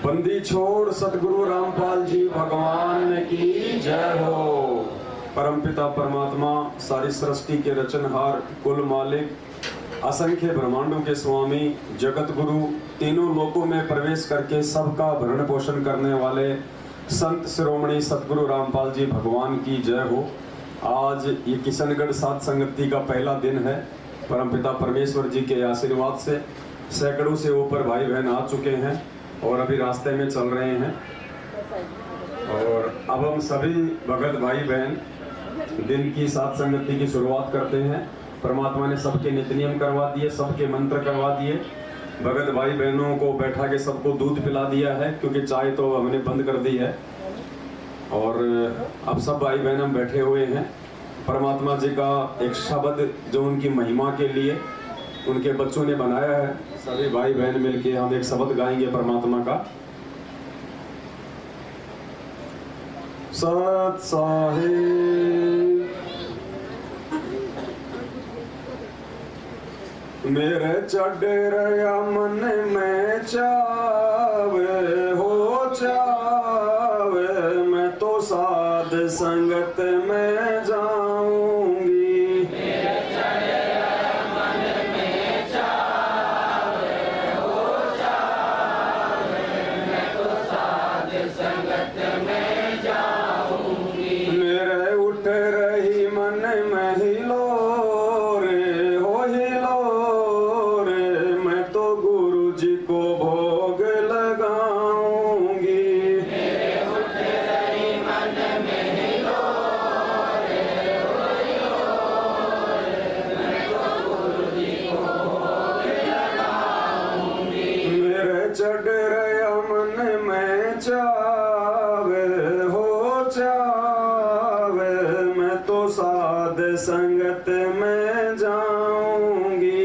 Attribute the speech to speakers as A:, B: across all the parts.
A: बंदी छोड़ सतगुरु रामपाल जी भगवान की जय हो। परमपिता परमात्मा सारी सृष्टि के रचनहार, कुल मालिक, असंख्य ब्रह्मांडों के स्वामी, जगत गुरु, तीनों लोकों में प्रवेश करके सबका भरण पोषण करने वाले संत शिरोमणि सतगुरु रामपाल जी भगवान की जय हो। आज ये किशनगढ़ साध संगति का पहला दिन है। परमपिता परमेश्वर जी के आशीर्वाद से सैकड़ों से ऊपर भाई बहन आ चुके हैं और अभी रास्ते में चल रहे हैं। और अब हम सभी भगत भाई बहन दिन की साध संगति की शुरुआत करते हैं। परमात्मा ने सबके नित्य नियम करवा दिए, सबके मंत्र करवा दिए। भगत भाई बहनों को बैठा के सबको दूध पिला दिया है, क्योंकि चाय तो हमने बंद कर दी है। और अब सब भाई बहन हम बैठे हुए हैं। परमात्मा जी का एक शब्द जो उनकी महिमा के लिए उनके बच्चों ने बनाया है, सभी भाई बहन मिलके हम एक शब्द गाएंगे परमात्मा का। सत साहिब मेरे चढ़े रया मन में चावे हो चावे, मैं तो साध संगत में जाऊंगी।
B: मेरे चढ़े रया मन में चावे हो चावे, मैं तो साध संगत में जाऊंगी।
A: मेरे उठ रही मन में हिलो रे हो हिलो, गुरु जी को भोग लगाऊंगी।
B: मेरे उठ रही मन में हिलो रे मैं तो गुरु जी को भोग लगाऊंगी।
A: मेरे चढ़ रया मन में चावे हो चावे, मैं तो साध संगत में जाऊंगी।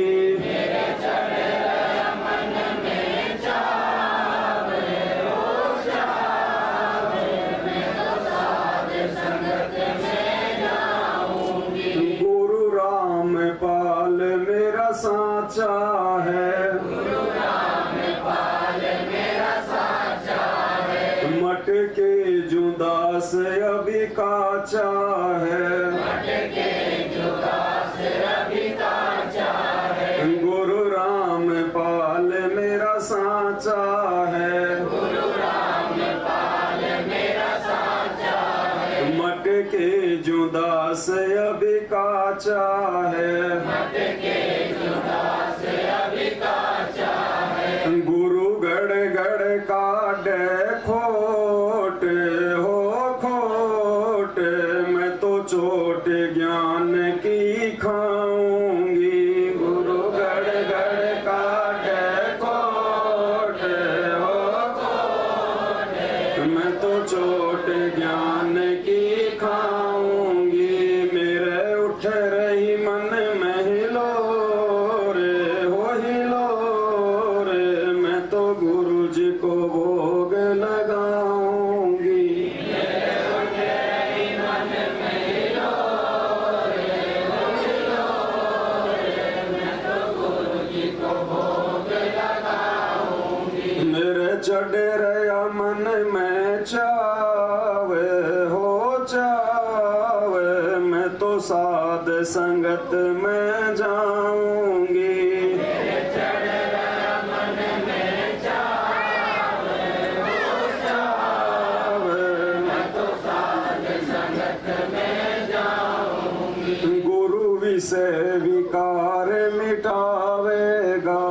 A: साचा है
B: गुरु रामपाल मेरा साचा है,
A: मटके जुदास अभी काचा है।
B: मटके जुदास अभी काचा है,
A: गुरु रामपाल मेरा साचा है।
B: गुरु रामपाल मेरा साचा है,
A: मटके जुदास अभी काचा है।
B: मटके जुदास अभी काचा है,
A: गुरु गढ़ गढ़ काटे खोट हो खोट, मैं तो चोट ज्ञान की खाऊंगी। गुरु गढ़ गढ़ काटे खोट हो खोट, मैं तो चोट ज्ञान की खाऊंगी। मेरे उठ रही मन में हिलो रे हो हिलो रे, मैं तो गुरु जी को भोग लगाऊंगी।
B: मेरे उठ रही मन में हिलो रे मैं तो गुरु जी को भोग लगाऊंगी।
A: मेरे चढ़ रया मन में चावे हो चावे, मैं तो साध संगत में जाऊंगी।
B: मेरे चढ़ रया मन में चावे हो चावे, मैं तो साध संगत में जाऊंगी।
A: गुरु विषय विकार मिटावेगा,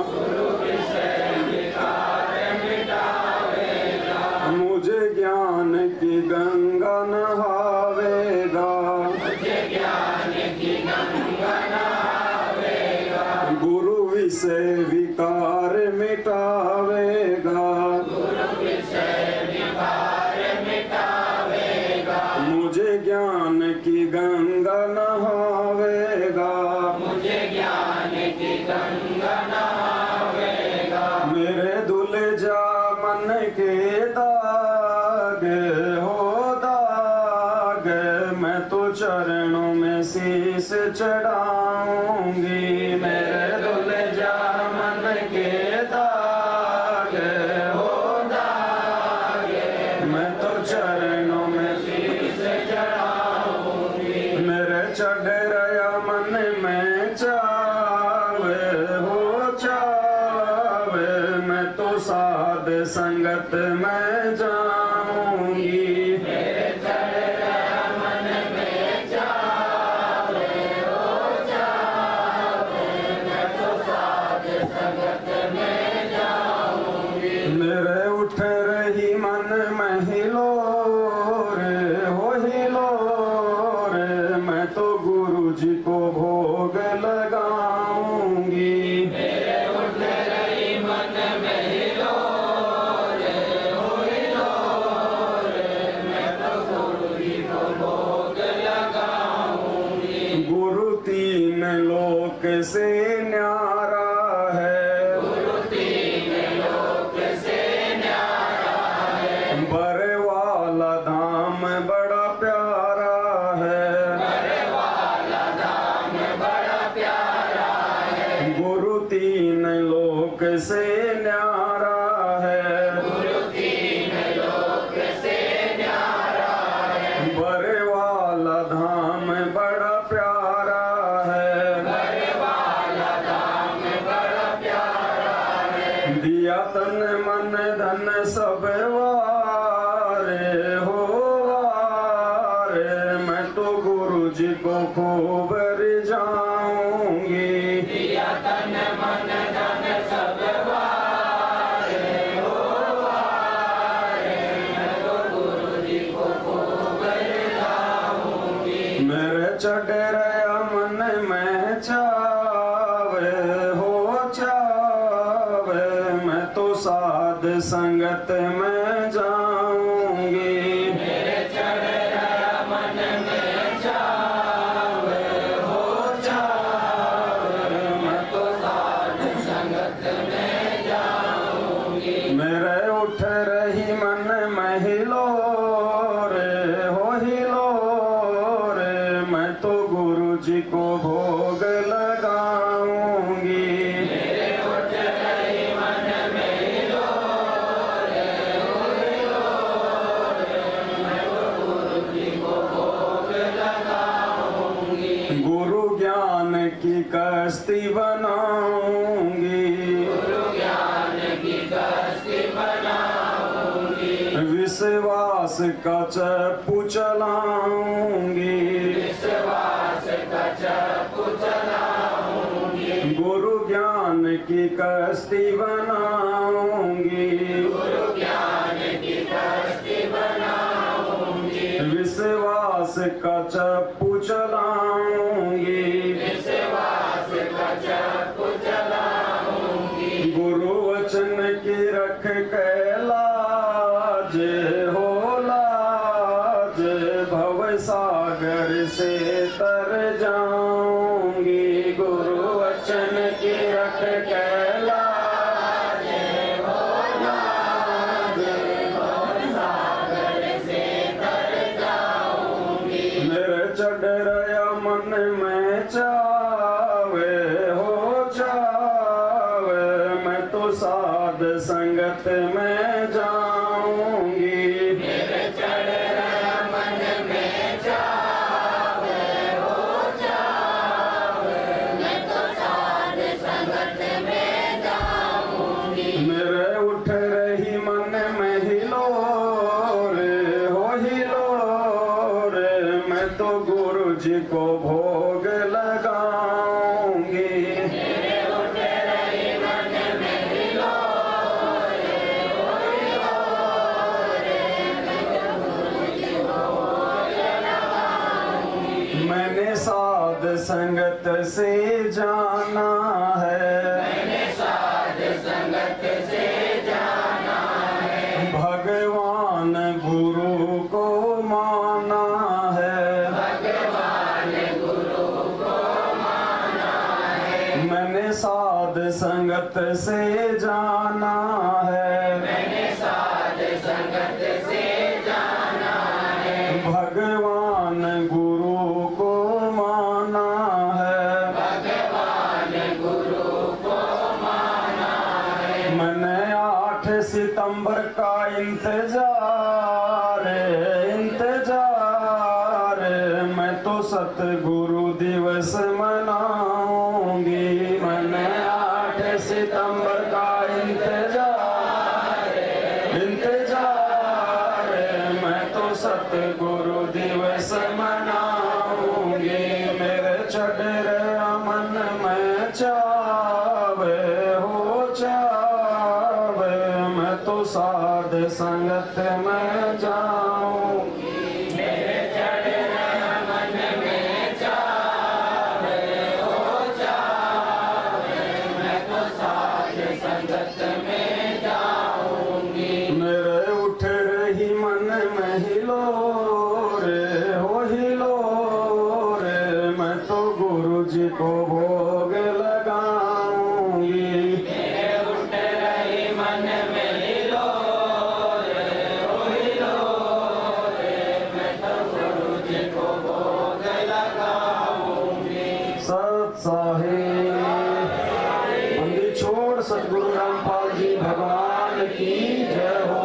B: गुरु विषय विकार मिटावेगा,
A: मुझे ज्ञान की गंगा नहावेगा।
B: मुझे ज्ञान की गंगा नहावेगा,
A: गुरु विषय विकार मिटावेगा,
B: गुरु विषय विकार मिटावेगा,
A: मुझे ज्ञान की गंगा नहावेगा।
B: मुझे ज्ञान की गंगा नहावेगा।
A: मेरे धुल जा मन के दाग हो दाग, मैं तो चरणों में शीश चढ़ाऊंगी। मेरे धुल जा मन के दाग हो दाग, साध संगत में जाऊंगी।
B: मेरे चढ़ रहा मन में जावे हो जावे, मैं तो साध संगत में जाऊंगी।
A: मेरे उठ रही मन में हिलोर हो हिलोर, मैं तो गुरु जी को भोग लगाऊंगी।
B: मेरे उठ रही मन में हिलोर हो हिलोर, मैं तो गुरु जी को भोग लगाऊंगी।
A: गुरु तीन लोक से न्यारा है,
B: गुरु तीन लोक से न्यारा है,
A: बर वाला धाम बड़ा प्यारा है।
B: बड़े वाला धाम बड़ा प्यारा है।
A: गुरु तीन लोक से न्यारा है,
B: गुरु तीन लोक से न्यारा है,
A: बर वाला धाम बड़ा प्यारा है।
B: बड़े वाला धाम बड़ा प्यारा है।
A: दिया तन मन धन सब वारे हो वारे, मैं तो गुरु जी को खूब रिझाऊंगी।
B: दिया तन मन धन सब वारे हो वारे, मैं तो गुरु जी को खूब रिझाऊंगी।
A: मेरे चढ़ रहा मन में चावे हो चावे, मैं तो साध संगत में जाऊंगी।
B: मेरे चढ़ रहा मन में जावे हो जावे, मैं तो साध संगत में जाऊंगी।
A: मेरे उठ रही मन में हिलोर हो हिलोर, मैं तो गुरु जी को भोग लगाऊंगी।
B: मेरे उठ रही मन में हिलोर हो हिलोर, मैं तो गुरु जी को भोग लगाऊंगी।
A: गुरु ज्ञान की कश्ती बनाऊंगी,
B: गुरु ज्ञान की कश्ती बनाऊंगी।
A: विश्वास का चप्पू चलाऊंगी।
B: विश्वास का चप्पू चलाऊंगी।
A: गुरु ज्ञान की कश्ती बनाऊंगी।
B: गुरु ज्ञान की कश्ती बनाऊंगी।
A: विश्वास का चप्पू चलाऊंगी।
B: विश्वास का चप्पू चलाऊंगी।
A: गुरु वचन की रख कैलाज हो लाज, भव सागर से तर जाऊंगी। गुरु वचन की रख कैलाज हो लाज,
B: सागर से तर जाऊंगी।
A: मेरे चढ़ रहा मन में चावे हो चावे, मैं तो साध संगत में जाऊंगी।
B: मेरे चढ़ रहा मन में जावे हो जावे, मैं तो साध संगत में जाऊंगी।
A: मेरे उठ रही मन में हिलोर हो हिलोर, मैं तो गुरु जी को भोग लगाऊंगी।
B: मेरे उठ रही मन में हिलोर हो हिलोर, मैं तो गुरु जी को भोग लगाऊंगी।
A: मैंने साध संगत से जाना है,
B: मैंने साध संगत से जाना है।
A: भगवान गुरु को माना है।
B: भगवान गुरु को माना है।
A: मैंने साध संगत से जाना है।
B: मैंने साध संगत से जाना है।
A: भगवान गुरु को माना है।
B: भगवान गुरु को माना है।
A: मैंने 8 सितंबर का इंतजार इंतजार, मैं तो सतगुरु दिवस मनाऊंगी। मैंने 8 सितंबर का इंतजार सतगुरु दिवस मनाऊंगी। मेरे चढ़ मन में चावे हो चावे, मैं तो साध संगत में जाऊं।
B: मेरे चढ़ मन में चावे हो चावे, मैं तो साध संगत में जाऊंगी।
A: मेरे उठ रही मन में हिलोरे हो हिलोरे, मैं तो गुरु जी को भोग लगाऊंगी।
B: मेरे उठ रही मन में हिलोरे हो हिलोरे, मैं तो गुरु जी को भोग लगाऊंगी।
A: सत साहिब बंदी छोड़ सतगुरु रामपाल जी भगवान की जय हो।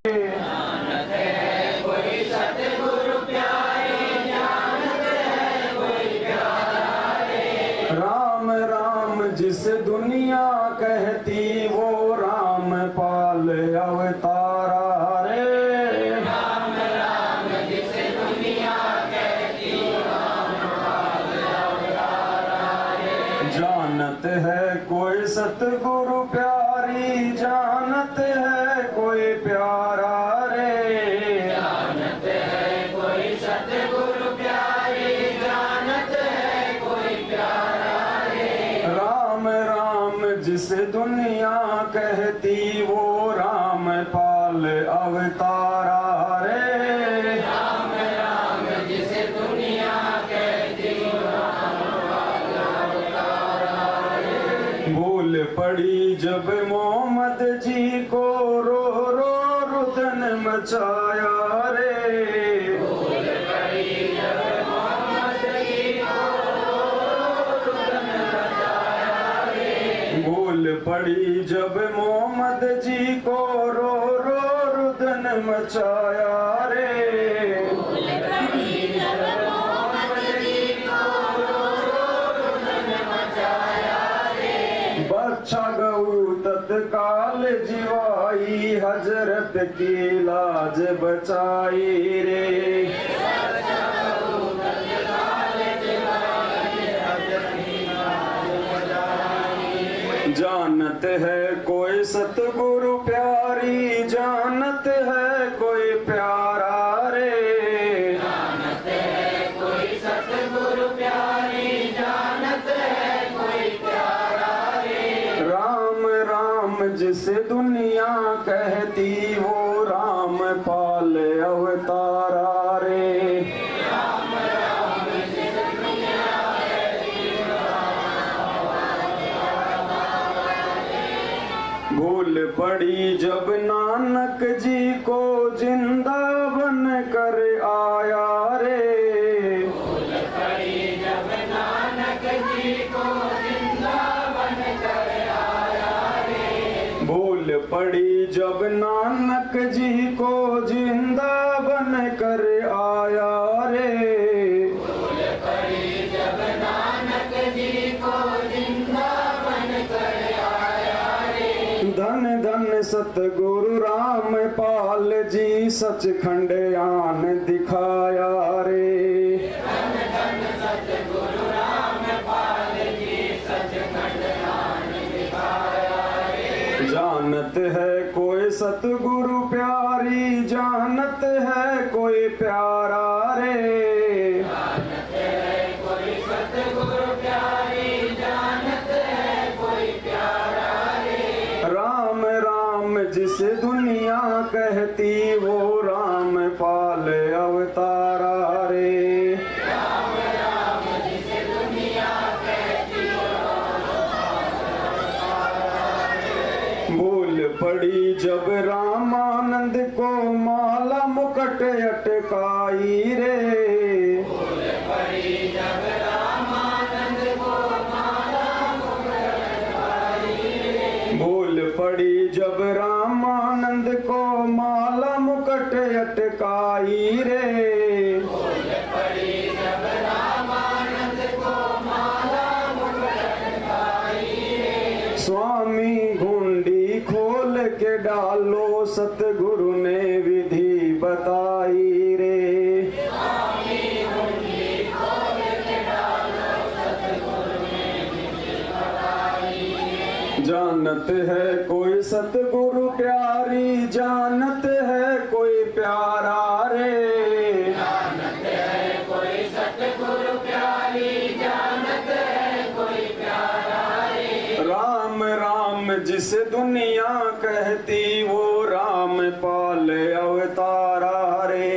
B: जानत है कोई सतगुरु प्यारे, जानत है कोई प्यारा रे।
A: राम राम जिस दुनिया कहती, वो राम पाल अवतारा रे।
B: राम राम जिसे दुनिया कहती, राम पाल अवतारा रे।
A: जानत है कोई सतगुरु प्यारी, जानत है कोई प्यारा रे।
B: जानत है कोई सतगुरु प्यारे, जानत है कोई प्यारा रे।
A: राम राम जिस दुनिया कहती, वो राम पाल अवतारा रे।
B: राम राम जिसे दुनिया कहती, राम पाल अवतारा रे।
A: भूल पड़ी जब मोहम्मद जी को, रो रो रुदन मचाया रे।
B: भूल पड़ी जब मोहम्मद जी को, रुदन मचाया रे।
A: भूल पड़ी जब मोहम्मद जी को, रो रो रुदन मचाया रे।
B: भूल पड़ी जब मोहम्मद जी को, रुदन मचाया रे।
A: बच्चा गऊ तत्काल जीवाई, हजरत की लाज बचाई रे। जानत है कोई सतगुरु प्यारी, जानत है कोई प्यारा रे।
B: जानत है कोई सतगुरु प्यारी, जानत है कोई प्यारा रे।
A: राम राम जिस दुनिया कहती, वो राम पाल अवतारा रे।
B: राम राम जिस दुनिया कहती,
A: भूल पड़ी जब नानक जी को, जिंदा बन कर आया रे।
B: भूल पड़ी जब नानक जी को, जिंदा बन कर आया रे।
A: भूल पड़ी जब नानक जी को, जिंदा बन कर आया रे।
B: भूल पड़ी जब नानक जी को, जिंदा बन कर आया रे।
A: धन धन सतगुरु रामपाल जी, सचखंड आन दिखाया रे।
B: धन धन सतगुरु रामपाल जी, सचखंड आन दिखाया रे।
A: जानत है कोई सतगुरु प्यारी, जानत है कोई प्यारा रे।
B: जानत है कोई सतगुरु प्यारी, जानत है कोई प्यारा रे।
A: राम राम जिस दुनिया कहती, वो राम पाल अवतारा रे।
B: राम राम जिसे दुनिया कहती,
A: भूल पड़ी जब रामानंद को, माला मुकुट अटकाई रे।
B: भूल पड़ी जब रामानंद को, माला मुकुट अटकाई रे।
A: भूल पड़ी जब रामानंद को, माला मुकुट अटकाई रे।
B: भूल पड़ी जब रामानंद को, माला मुकुट अटकाई रे।
A: स्वामी घुंडी खोल के डालो, सतगुरु ने विधि बताई जानत है कोई सतगुरु प्यारी, जानत है कोई प्यारा रे।
B: जानत है कोई सतगुरु प्यारी, जानत है कोई प्यारा रे।
A: राम राम जिस दुनिया कहती, वो राम पाल अवतारा रे।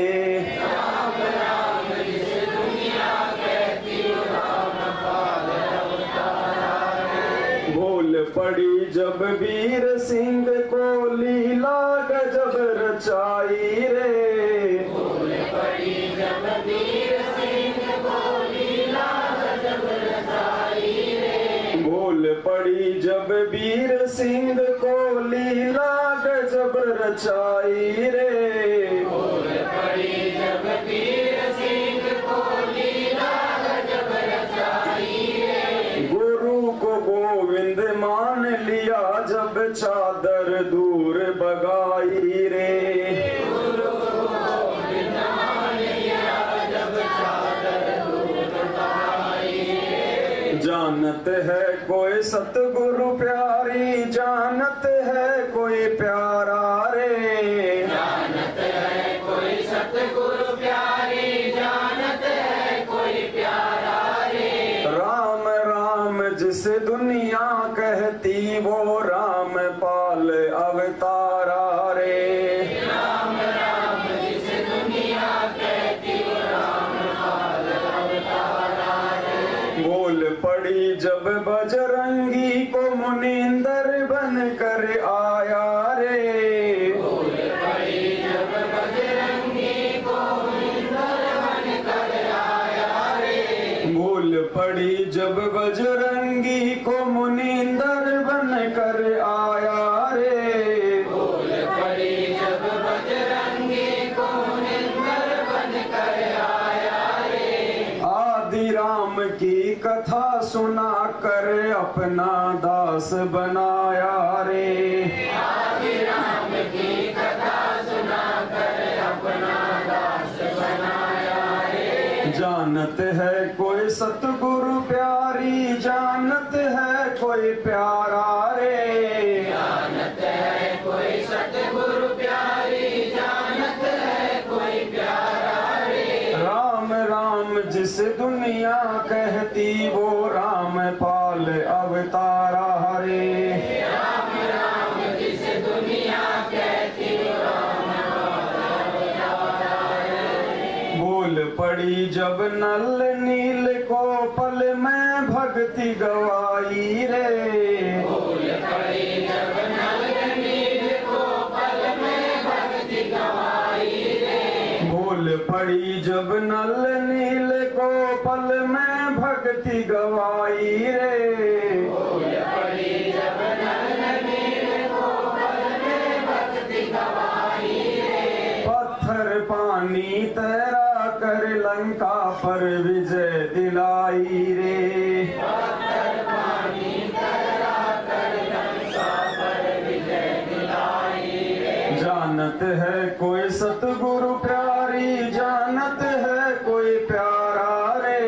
B: राम राम जिस दुनिया कहती, राम पाल अवतारा रे।
A: भूल पड़ी जब वीर सिंह को, लीला गजब रचाई रे।
B: भूल पड़ी जब वीर सिंह को, लीला गजब रचाई रे।
A: भूल पड़ी जब वीर सिंह को, लीला गजब रचाई रे।
B: भूल पड़ी जब वीर सिंह को, लीला गजब रचाई रे।
A: गुरु को गोविंद मान लिया, जब चादर दूर बगाई रे।
B: गुरु गोविंद मान लिया, जब चादर दूर बगाई रे।
A: जानत है कोई सतगुरु प्यारी, जानत है कोई प्यारा रे।
B: जानत है कोई सतगुरु प्यारी, जानत है कोई प्यारा रे।
A: राम राम जिस दुनिया कहती, वो राम पाल अवतारा रे।
B: राम राम जिस दुनिया कहती, राम पाल अवतारा रे।
A: भूल पड़ी जब बजरंगी को, मुनिंदर बन कर आया रे।
B: भूल पड़ी जब बजरंगी को, मुनिंदर बन कर आया रे।
A: भूल पड़ी जब बजरंगी को, मुनिंदर बन कर आया रे।
B: भूल पड़ी जब बजरंगी को, मुनिंदर बन कर आया रे।
A: आदि राम की कथा सुना कर, अपना दास बनाया रे।
B: आदि राम की कथा सुना कर, अपना दास बनाया रे।
A: जानत है कोई सतगुरु प्यारी, जानत है कोई प्यारा रे।
B: जानत है कोई सतगुरु प्यारी, जानत है कोई प्यारा रे।
A: राम राम जिस दुनिया कहती, वो राम पाल अवतारा रे।
B: राम राम जिस दुनिया कहती, राम पाल अवतारा रे।
A: भूल पड़ी जब नल नील को, पल में भक्ति गवाई रे।
B: भूल पड़ी जब नल नील को, पल में भक्ति गवाई रे।
A: भूल पड़ी जब नल नील को, पल में भक्ति गवाई रे।
B: भूल पड़ी जब नल नील को, पल में भक्ति गवाई रे।
A: पत्थर पानी तैरा कर, लंका पर विजय दिलाई रे।
B: पत्थर पानी तैरा कर, लंका पर विजय दिलाई रे।
A: जानत है कोई सतगुरु प्यारी, जानत है कोई प्यारा रे।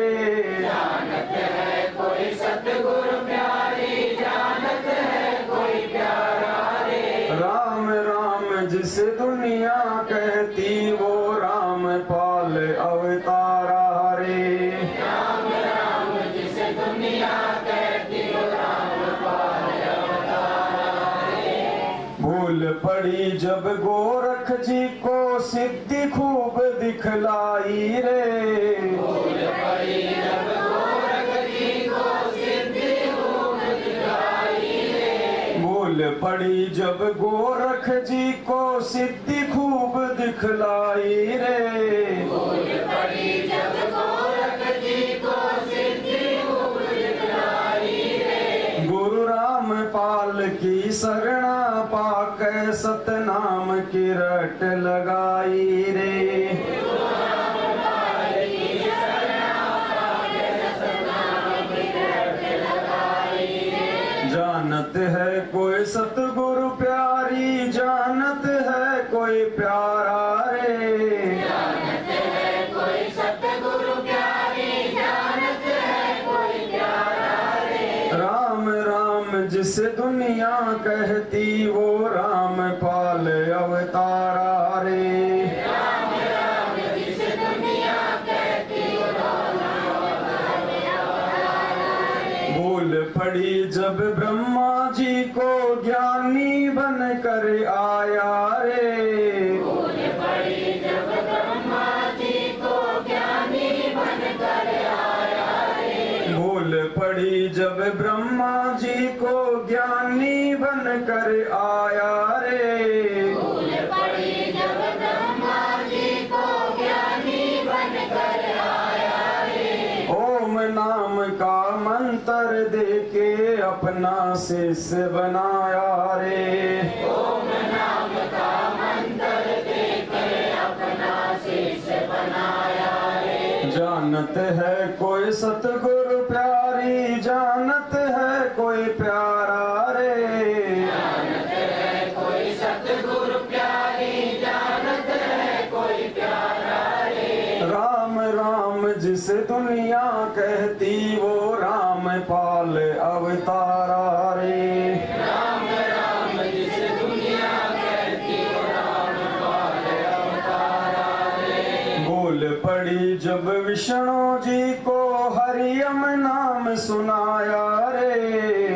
B: जानत है कोई सतगुरु प्यारी, जानत है कोई प्यारा रे।
A: राम राम जिस दुनिया कहती, वो राम पाल अवतारा रे।
B: राम राम जिस दुनिया कहती, राम पाल अवतारा रे।
A: भूल पड़ी जब गोरख जी को, सिद्धि खूब दिखलाई रे।
B: भूल पड़ी जब गोरख जी को, सिद्धि खूब दिखलाई रे।
A: भूल पड़ी जब गोरख जी को, सिद्धि खूब दिखलाई रे।
B: भूल पड़ी जब गोरख जी को, सिद्धि खूब दिखलाई रे।
A: गुरु राम पाल की शरणा पाक, सतनाम की रट लगाई रे। जानत है कोई सतगुरु प्यारी, जानत है कोई प्यारा रे।
B: जानत है कोई सतगुरु प्यारी, जानत है कोई प्यारा रे।
A: राम राम जिस दुनिया कह पाल अवतारा रे।
B: राम राम जिस दुनिया कहती
A: भूल पड़ी जब ब्रह्मा जी को ज्ञानी बन कर आया रे।
B: भूल पड़ी जब ब्रह्मा जी को ज्ञानी बनकर आया रे।
A: भूल पड़ी जब ब्रह्मा जी को ज्ञानी बन कर आया रे।
B: भूल पड़ी जब ब्रह्मा जी को ज्ञानी बनकर आया रे।
A: ओम नाम का मंत्र देके अपना शिष्य बनाया रे।
B: ओम नाम का मंत्र देकर अपना शिष्य बनाया रे।
A: जानत है कोई सतगुरु प्यारी, जानत है कोई प्यारा रे।
B: जानत है कोई सतगुरु प्यारी, जानत है कोई प्यारा रे।
A: राम राम जिस दुनिया कहती वो राम पाल अवतारा रे।
B: राम राम जिस दुनिया कहती वो राम पाल अवतारा रे।
A: भूल पड़ी जब विष्णु जी को हरियम नाम सुनाया रे।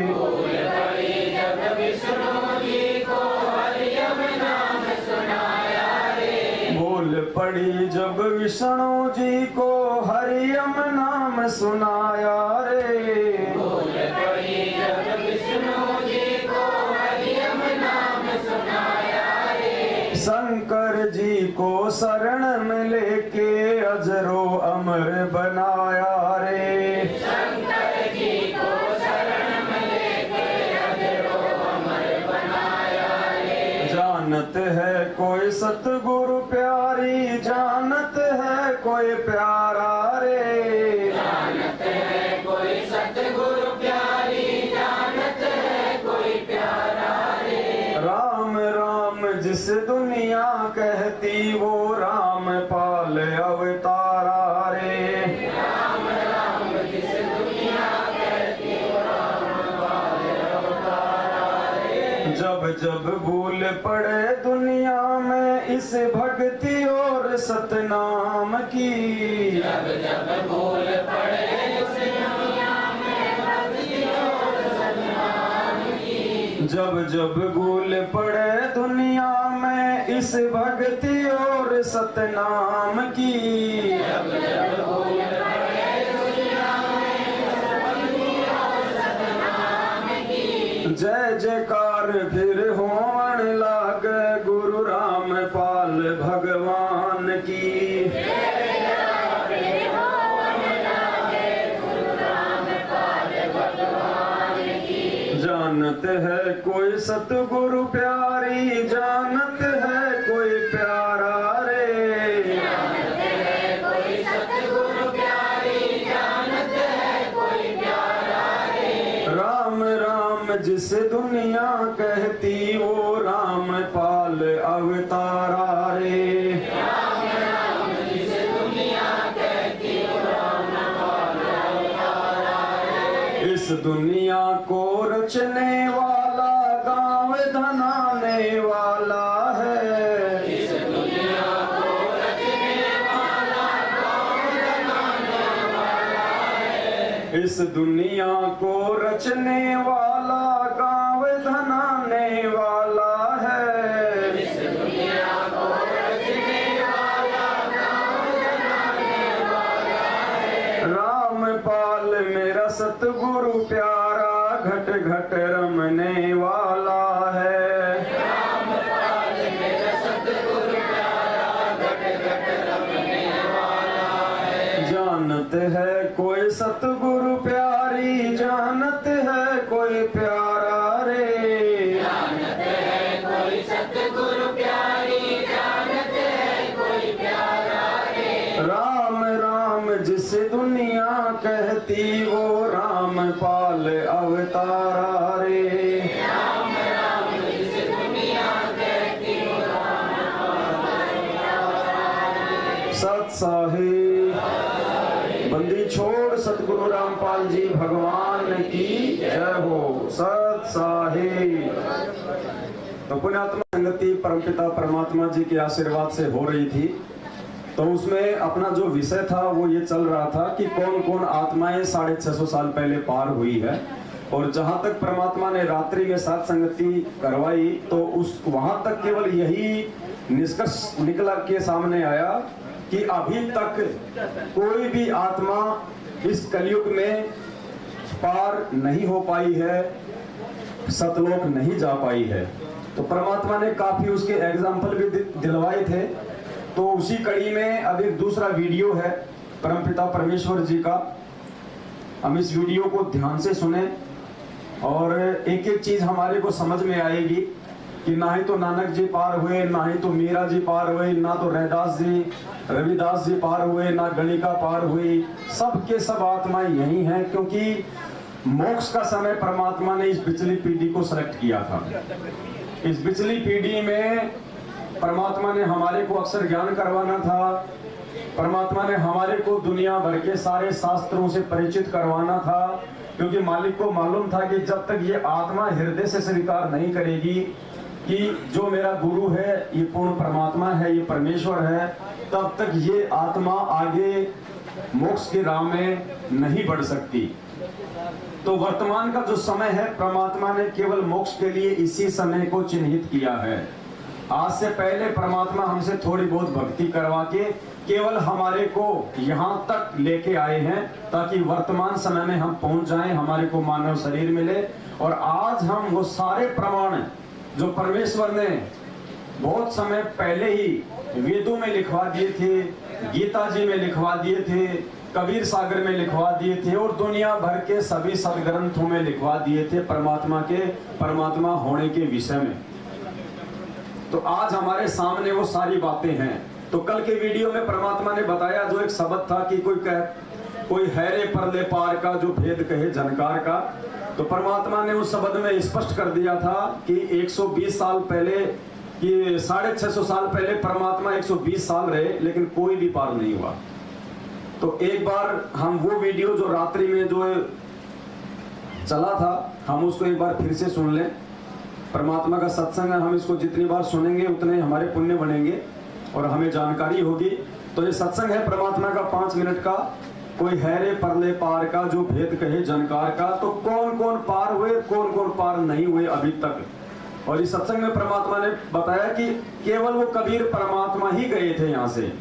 B: भूल पड़ी जब विष्णु जी को हरियम नाम सुनाया रे।
A: भूल पड़ी जब विष्णु जी को हरियम नाम सुनाया रे।
B: भूल पड़ी जब विष्णु जी को हरियम नाम सुनाया रे।
A: शंकर जी को शरण में लेके अजरो अमर बनाया रे।
B: शंकर जी को शरण में लेके अजरो अमर बनाया रे।
A: जानत है कोई सतगुरु प्यारी, जानत है कोई प्यारा रे।
B: जानत है कोई सतगुरु प्यारी, जानत है कोई प्यारा रे।
A: राम राम जिस दुनिया कहती वो राम पाल अवतारा रे।
B: राम राम जिस दुनिया कहती वो राम पाल अवतारा रे।
A: जब जब भूल पड़े दुनिया में इस भक्ति और सतनाम की।
B: जब जब भूल पड़े उस दुनिया में भक्ति और सतनाम की।
A: जब जब भूल पड़े दुनिया में इस भक्ति और सतनाम की।
B: जब जब भूल पड़े दुनिया में भक्ति और सतनाम की।
A: जय जयकार फिर होवन लाग गुरु राम पाल भगवान की। जानत है कोई सतगुरु प्यारी, जानत है कोई प्यारा रे।
B: जानत है कोई सतगुरु प्यारी, जानत है कोई प्यारा रे।
A: राम राम जिस दुनिया कहती वो राम पाल अवतारा रे।
B: राम राम जिस दुनिया कहती वो राम पाल अवतारा रे।
A: इस दुनिया को रचने वाला गाँव धनाने वाला है।
B: इस दुनिया को रचने वाला गाँव बनाने वाला है।
A: इस दुनिया को रचने वाला गाँव धनाने वाला है।
B: इस दुनिया को रचने वाला गाँव बनाने वाला है।
A: राम पाल मेरा सतगुरु प्यारा घट घट रमने वाला है।
B: राम पाल मेरा सतगुरु प्यारा घट घट रमने वाला है।
A: जानत है कोई सतगुरु प्यारी, जानत है कोई प्यारा रे।
B: जानत है कोई सतगुरु प्यारी, जानत है कोई प्यारा रे।
A: राम राम जिस दुनिया कहती वो राम पाल अवतारा रे।
B: राम राम जिस दुनिया कहती वो राम पाल अवतारा रे।
A: सत साहिब बंदी छोड़ सतगुरु रामपाल जी भगवान की जय हो। सत साहिब। तो पुण्यात्मा संगति परमपिता परमात्मा जी के आशीर्वाद से हो रही थी। तो उसमें अपना जो विषय था वो ये चल रहा था कि कौन कौन आत्माएं 650 साल पहले पार हुई है। और जहां तक परमात्मा ने रात्रि में साथ संगति करवाई तो उस वहां तक केवल यही निष्कर्ष निकला के सामने आया कि अभी तक कोई भी आत्मा इस कलयुग में पार नहीं हो पाई है, सतलोक नहीं जा पाई है। तो परमात्मा ने काफी उसके एग्जाम्पल भी दिलवाए थे। तो उसी कड़ी में अब एक दूसरा वीडियो है परमपिता परमेश्वर जी का। हम इस वीडियो को ध्यान से सुने और एक एक चीज हमारे को समझ में आएगी कि ना ही तो नानक जी पार हुए, ना ही तो मीरा जी पार हुए, ना तो रैदास जी रविदास जी पार हुए, ना गणिका पार हुई। सब के सब आत्माएं यही हैं, क्योंकि मोक्ष का समय परमात्मा ने इस पिछली पीढ़ी को सेलेक्ट किया था। इस पिछली पीढ़ी में परमात्मा ने हमारे को अक्षर ज्ञान करवाना था। परमात्मा ने हमारे को दुनिया भर के सारे शास्त्रों से परिचित करवाना था, क्योंकि मालिक को मालूम था कि जब तक ये आत्मा हृदय से स्वीकार नहीं करेगी कि जो मेरा गुरु है ये पूर्ण परमात्मा है, ये परमेश्वर है, तब तक ये आत्मा आगे मोक्ष की राह में नहीं बढ़ सकती। तो वर्तमान का जो समय है परमात्मा ने केवल मोक्ष के लिए इसी समय को चिन्हित किया है। आज से पहले परमात्मा हमसे थोड़ी बहुत भक्ति करवा के केवल हमारे को यहाँ तक लेके आए हैं ताकि वर्तमान समय में हम पहुंच जाएं, हमारे को मानव शरीर मिले। और आज हम वो सारे प्रमाण जो परमेश्वर ने बहुत समय पहले ही वेदों में लिखवा दिए थे, गीता जी में लिखवा दिए थे, कबीर सागर में लिखवा दिए थे और दुनिया भर के सभी सदग्रंथों में लिखवा दिए थे परमात्मा होने के विषय में। तो आज हमारे सामने वो सारी बातें हैं। तो कल के वीडियो में परमात्मा ने बताया जो एक शब्द था कि कोई हैरे परले पार का जो भेद कहे झनकार का। तो परमात्मा ने उस शब्द में स्पष्ट कर दिया था कि 120 साल पहले कि 650 साल पहले परमात्मा 120 साल रहे लेकिन कोई भी पार नहीं हुआ। तो एक बार हम वो वीडियो जो रात्रि में जो चला था हम उसको एक बार फिर से सुन लें। परमात्मा का सत्संग है, हम इसको जितनी बार सुनेंगे उतने हमारे पुण्य बनेंगे और हमें जानकारी होगी। तो ये सत्संग है परमात्मा का 5 मिनट का। कोई हैरे परले पार का जो भेद कहे जनकार का। तो कौन कौन पार हुए, कौन कौन पार नहीं हुए अभी तक। और इस सत्संग में परमात्मा ने बताया कि केवल वो कबीर परमात्मा ही गए थे यहाँ से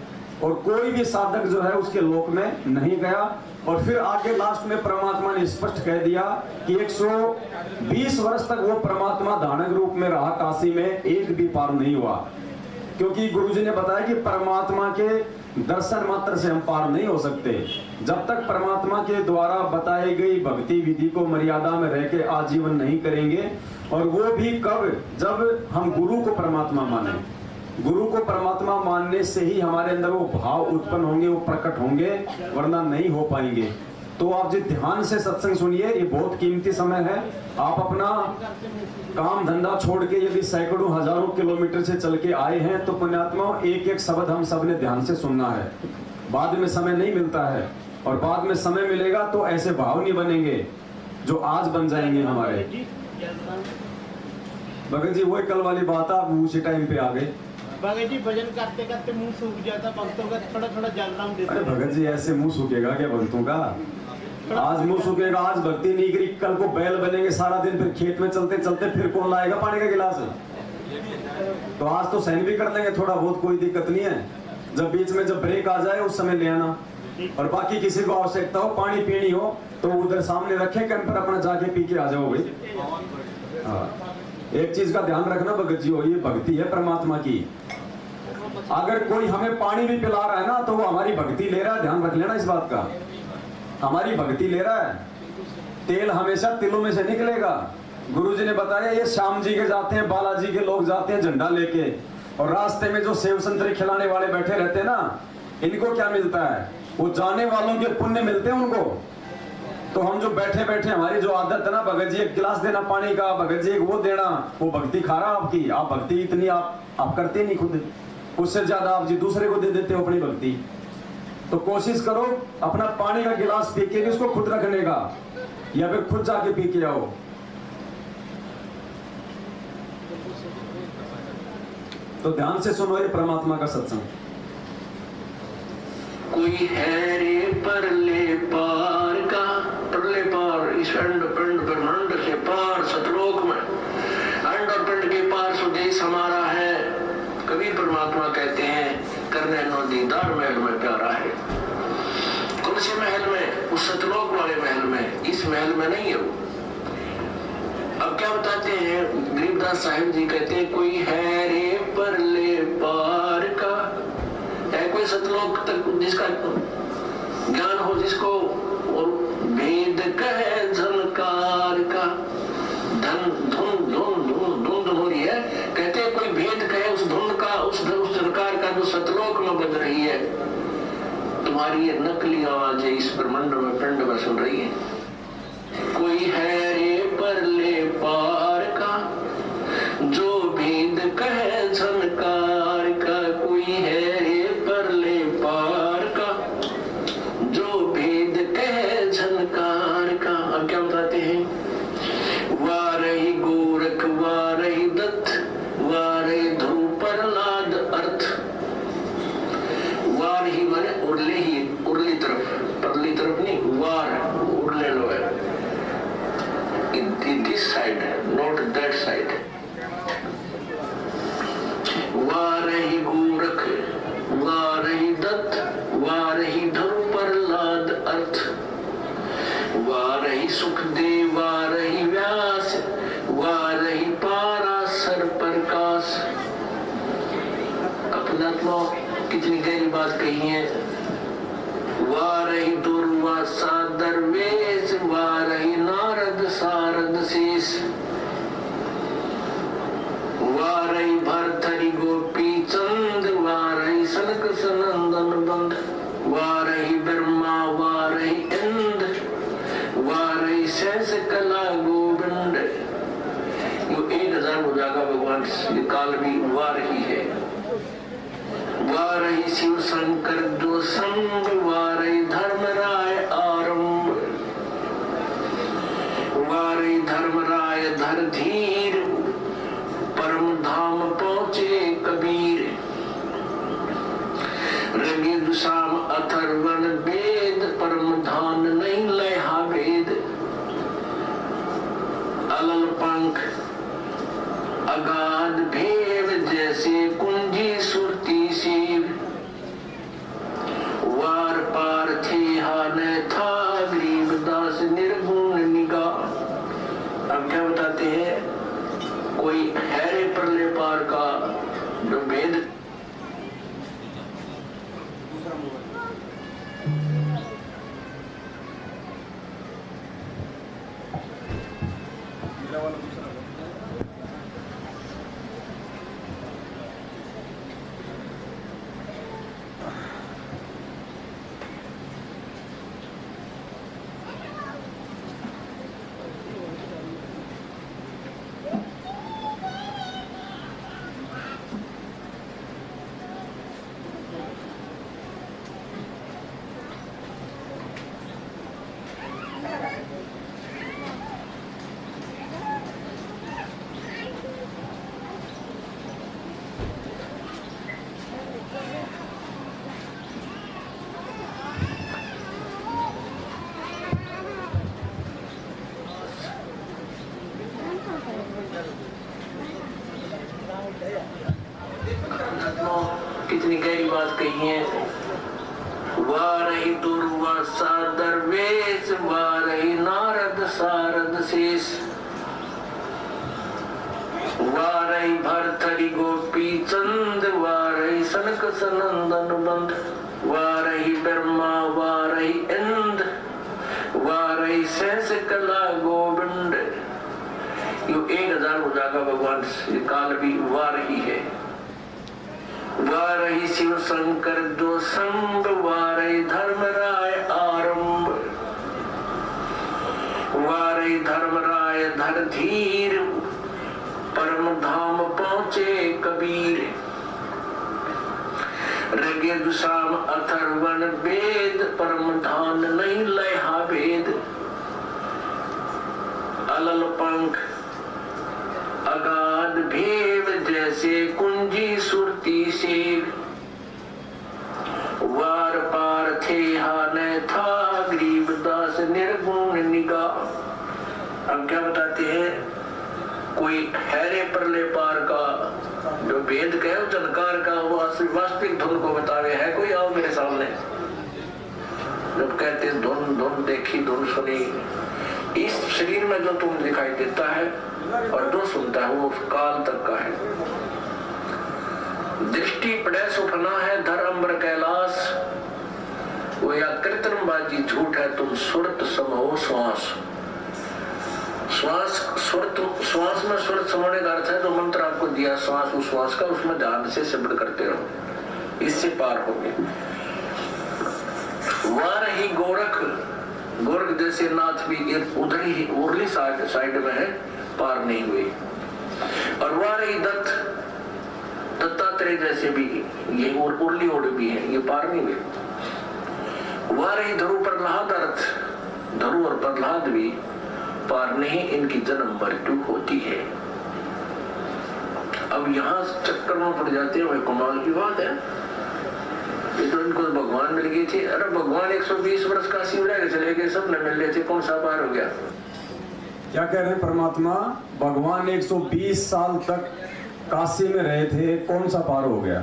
A: और कोई भी साधक जो है उसके लोक में नहीं गया। और फिर आगे लास्ट में परमात्मा ने स्पष्ट कह दिया कि 120 वर्ष तक वो परमात्मा धानक रूप में रहा काशी में, एक भी पार नहीं हुआ। क्योंकि गुरुजी ने बताया कि परमात्मा के दर्शन मात्र से हम पार नहीं हो सकते। जब तक परमात्मा के द्वारा बताई गई भक्ति विधि को मर्यादा में रह के आजीवन नहीं करेंगे। और वो भी कब, जब हम गुरु को परमात्मा माने। गुरु को परमात्मा मानने से ही हमारे अंदर वो भाव उत्पन्न होंगे, वो प्रकट होंगे, वरना नहीं हो पाएंगे। तो आप जी ध्यान से सत्संग सुनिए, ये बहुत कीमती समय है। आप अपना काम धंधा छोड़ के यदि सैकड़ों हजारों किलोमीटर से चल के आए हैं तो पुण्यात्माओं एक एक शब्द हम सब ने ध्यान से सुनना है। बाद में समय नहीं मिलता है और बाद में समय मिलेगा तो ऐसे भाव नहीं बनेंगे जो आज बन जाएंगे हमारे। भगत जी वही कल वाली बात आप उसी टाइम पे आ गए।
C: भगत जी भजन करते करते मुंह सूख जाता, भक्तों का थोड़ा थोड़ा जल नाम देते।
A: अरे भगत जी ऐसे मुंह सूखेगा क्या भक्तों का? आज मुंह सूखेगा, आज भक्ति नहीं करी, कल को बैल बनेंगे सारा दिन, फिर खेत में चलते चलते फिर कौन लाएगा पानी का गिलास? तो आज तो सहन भी कर लेंगे थोड़ा बहुत, कोई दिक्कत नहीं है। जब बीच में जब ब्रेक आ जाए उस समय ले आना। और बाकी किसी को आवश्यकता हो पानी पीनी हो तो उधर सामने रखे कैंप पर, अपना जाके पी के आ जाओ भाई। हाँ, एक चीज का ध्यान रखना भगत जी हो, ये भक्ति है परमात्मा की। अगर कोई हमें पानी भी पिला रहा है ना तो वो हमारी भक्ति ले रहा है, ध्यान रख लेना इस बात का। हमारी भक्ति ले रहा है। तेल हमेशा तिलों में से निकलेगा। गुरुजी ने बताया ये श्याम जी के जाते हैं, बालाजी के लोग जाते हैं झंडा लेके, और रास्ते में जो सेव संतरे खिलाने वाले बैठे रहते हैं ना, इनको क्या मिलता है? वो जाने वालों के पुण्य मिलते हैं उनको। तो हम जो बैठे बैठे हमारी जो आदत है ना, भगत जी एक गिलास देना पानी का, भगत जी एक वो देना, वो भक्ति खा रहा आपकी। आप भक्ति इतनी आप करते नहीं खुद, उससे ज्यादा आप जी दूसरे को दे देते हो अपनी भक्ति। तो कोशिश करो अपना पानी का गिलास पी के भी उसको खुद रखने का, या फिर खुद जाके पी के आओ। तो ध्यान से सुनो ये परमात्मा का सत्संग।
D: कोई है रे परले पार का, परले पार इस अंड पिंड ब्रह्मांड से पार सतलोक में, अंड और पिंड के पार स्वदेश हमारा है। कबीर परमात्मा कहते हैं करने नो दीदार महल में प्यारा है। कौन से महल में? उस सतलोक वाले महल में, इस महल में नहीं है वो। अब क्या बताते हैं गरीबदास साहिब जी, कहते हैं कोई है रे परले पार का, है कोई सतलोक तक जिसका ज्ञान हो, जिसको और भेद कहे झनकार का, धन धुन धुन धुन धुन हो रही है, कहते हैं कोई भेद कहे उस धुन का, उस झनकार का जो सतलोक में बज रही है। तुम्हारी ये नकली आवाज इस ब्रह्मांड में पिंड में सुन रही है। कोई है रे परले पार का, जो भेद कहे झनकार का, कोई है रे परले पार का, जो भेद कहे झनकार का। अब क्या बताते हैं? वारही गोरख वारही दत्त, वारही ध्रुव प्रहलाद अर्थ। वार ही माने उड़ले ही, उड़ली तरफ, परली तरफ नहीं, वार उड़ले लो है। In this side, not that side. वारही Gorakh वारही Dutt, वारही ध्रुव प्रहलाद अर्थ, वारही सुखदेव वारही व्यास, वारही पाराशर प्रकाश। अपनात्मा कितनी गहरी बात कही है। वारही दुर्वासा दरवेश, वारही नारद सारद शेष, वारही भरथरी गोपी चंद, वारही सनक सनंदन बंद, वारही ब्रह्मा वारही इंद्र, वारही शेष कला गोविंद। यो 1000 हो जाएगा भगवान, ये काल भी वार ही है। वारही शिव शंकर जो संग, वारही धर्मराय आरंभ, वारही धर्मराय धर धीर, परम धाम पहुंचे कबीर। रंगे दुशाम अथर्वण वेद, परम धान नहीं लहा वेद। अलल पंख अगाध भेद, जैसे कुंजी सुरती शिव। वार पार थे हाने था, गरीबदास निर्गुण निगाह। अब क्या बताते हैं? कोई है रे परले पार का, जो भेद कितनी गहरी बात कही है। वारही दुर्वासा दरवेश, वारही नारद सारद शेष, वारही भरथरी गोपी चंद, वारही सनक सनंदन बंद, वारही ब्रह्मा वारही इंद्र, वारही शेष कला गोविंद। यो 1000 हो जाएगा भगवान, ये काल भी वार ही है। वारही शिव शंकर जो संग, वारही धर्मराय आरंभ, वारही धर्मराय धर धीर, परम धाम पहुंचे कबीर। रगे दुशाम अथर्वण वेद, परम धान नहीं लहा वेद। अलल पंख अगाध भेद, जैसे कुंजी भक्ति से वार पार थे हाने था गरीबदास निर्गुण निगाह। अब क्या बताते हैं, कोई हैरे परले पार का जो भेद कहे जनकार का वास्तविक धुन को बतावे है कोई, आओ मेरे सामने। जब कहते हैं धुन धुन देखी धुन सुनी, इस शरीर में जो तुम दिखाई देता है और जो सुनता है वो काल तक का है। दृष्टि पड़े सुखना है धर अम्बर कैलाश, वो या कृत्रिम बाजी झूठ है तुम सुरत समो श्वास। श्वास श्वास में सुरत समोने का अर्थ है जो मंत्र आपको दिया श्वास उस श्वास का, उसमें ध्यान से शब्द करते रहो, इससे पार होंगे। वार ही गोरख जैसे नाथ भी उधर ही उर्ली साइड में है, पार नहीं हुए। और वार ही दत्तात्रेय जैसे भी ये उर्ली ओड भी है, ये पार नहीं हुए। वार ही धरु प्रहलाद अर्थ, धरु और प्रहलाद भी पार नहीं, इनकी जन्म मृत्यु होती है। अब यहाँ चक्कर में पड़ जाते हैं, कमाल की बात है। ये तो इनको भगवान मिल गई थी, अरे भगवान 120 वर्ष काशी में रह चले गए, सब न मिल रहे थे, कौन सा पार हो गया?
A: क्या कह रहे हैं परमात्मा? भगवान 120 साल तक काशी में रहे थे, कौन सा पार हो गया?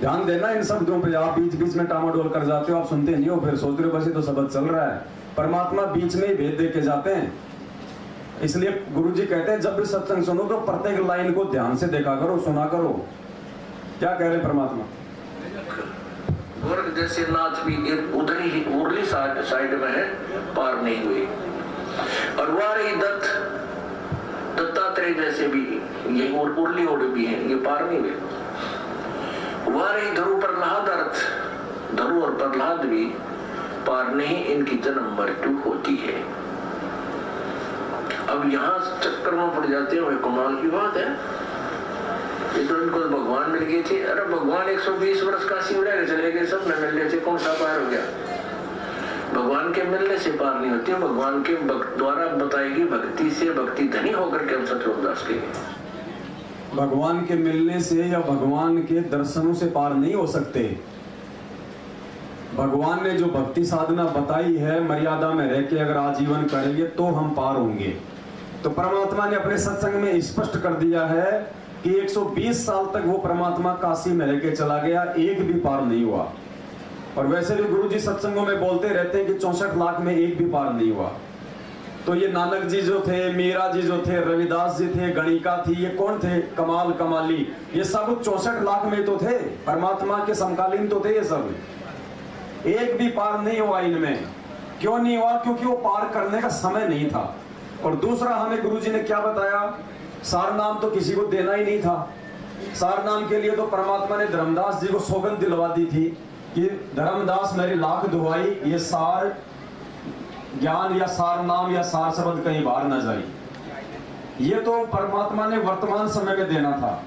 A: ध्यान देना इन शब्दों पे, आप बीच बीच में टामाडोल कर जाते हो, आप सुनते नहीं हो, फिर सोच रहे हो बस ये तो शब्द चल रहा है। परमात्मा बीच में ही भेद दे के जाते हैं, इसलिए गुरुजी कहते हैं जब भी सत्संग सुनो तो प्रत्येक लाइन को ध्यान से देखा करो, सुना करो। क्या कह रहे परमात्मा?
D: गोरख जैसे नाथ भी उधर ही उर्ली साइड में है, पार नहीं हुए। और वारी दत्तात्रेय जैसे भी ये उर्ली ओड भी है, ये पार नहीं हुए। वारी धरु प्रहलाद अर्थ, धरु और प्रहलाद भी पार नहीं, इनकी जन्म मृत्यु होती है। अब यहाँ चक्कर में पड़ जाते हैं, कमाल की बात है। ये तो इनको भगवान मिल गई थी, अरे भगवान 120 वर्ष काशी में रह चले गए, सब न मिल रहे थे, कौन सा पार हो गया? भगवान के मिलने से पार नहीं होती, भगवान के द्वारा बताएगी भक्ति से, भक्ति धनी होकर के हम सतलोक दास के।
A: भगवान के मिलने से या भगवान के दर्शनों से पार नहीं हो सकते। भगवान ने जो भक्ति साधना बताई है, मर्यादा में रह के अगर आजीवन करेंगे तो हम पार होंगे। तो परमात्मा ने अपने सत्संग में स्पष्ट कर दिया है कि 120 साल तक वो परमात्मा काशी में रह के चला गया, एक भी पार नहीं हुआ। और वैसे भी गुरुजी सत्संगों में बोलते रहते हैं कि 64 लाख में एक भी पार नहीं हुआ। तो ये नानक जी जो थे, मीरा जी जो थे, रविदास जी थे, गणिका थी, ये कौन थे? कमाल कमाली, ये सब 64 लाख में तो थे, परमात्मा के समकालीन तो थे ये सब। एक भी पार नहीं हुआ इनमें। क्यों नहीं हुआ? क्योंकि वो पार करने का समय नहीं था। और दूसरा हमें गुरुजी ने क्या बताया? सार नाम तो किसी को देना ही नहीं था। सार नाम के लिए तो परमात्मा ने धर्मदास जी को सौगंध दिलवा दी थी कि धर्मदास मेरी लाख दुहाई, ये सार ज्ञान या सार नाम या सार शब्द कहीं बाहर न जाए। ये तो परमात्मा ने वर्तमान समय में देना था।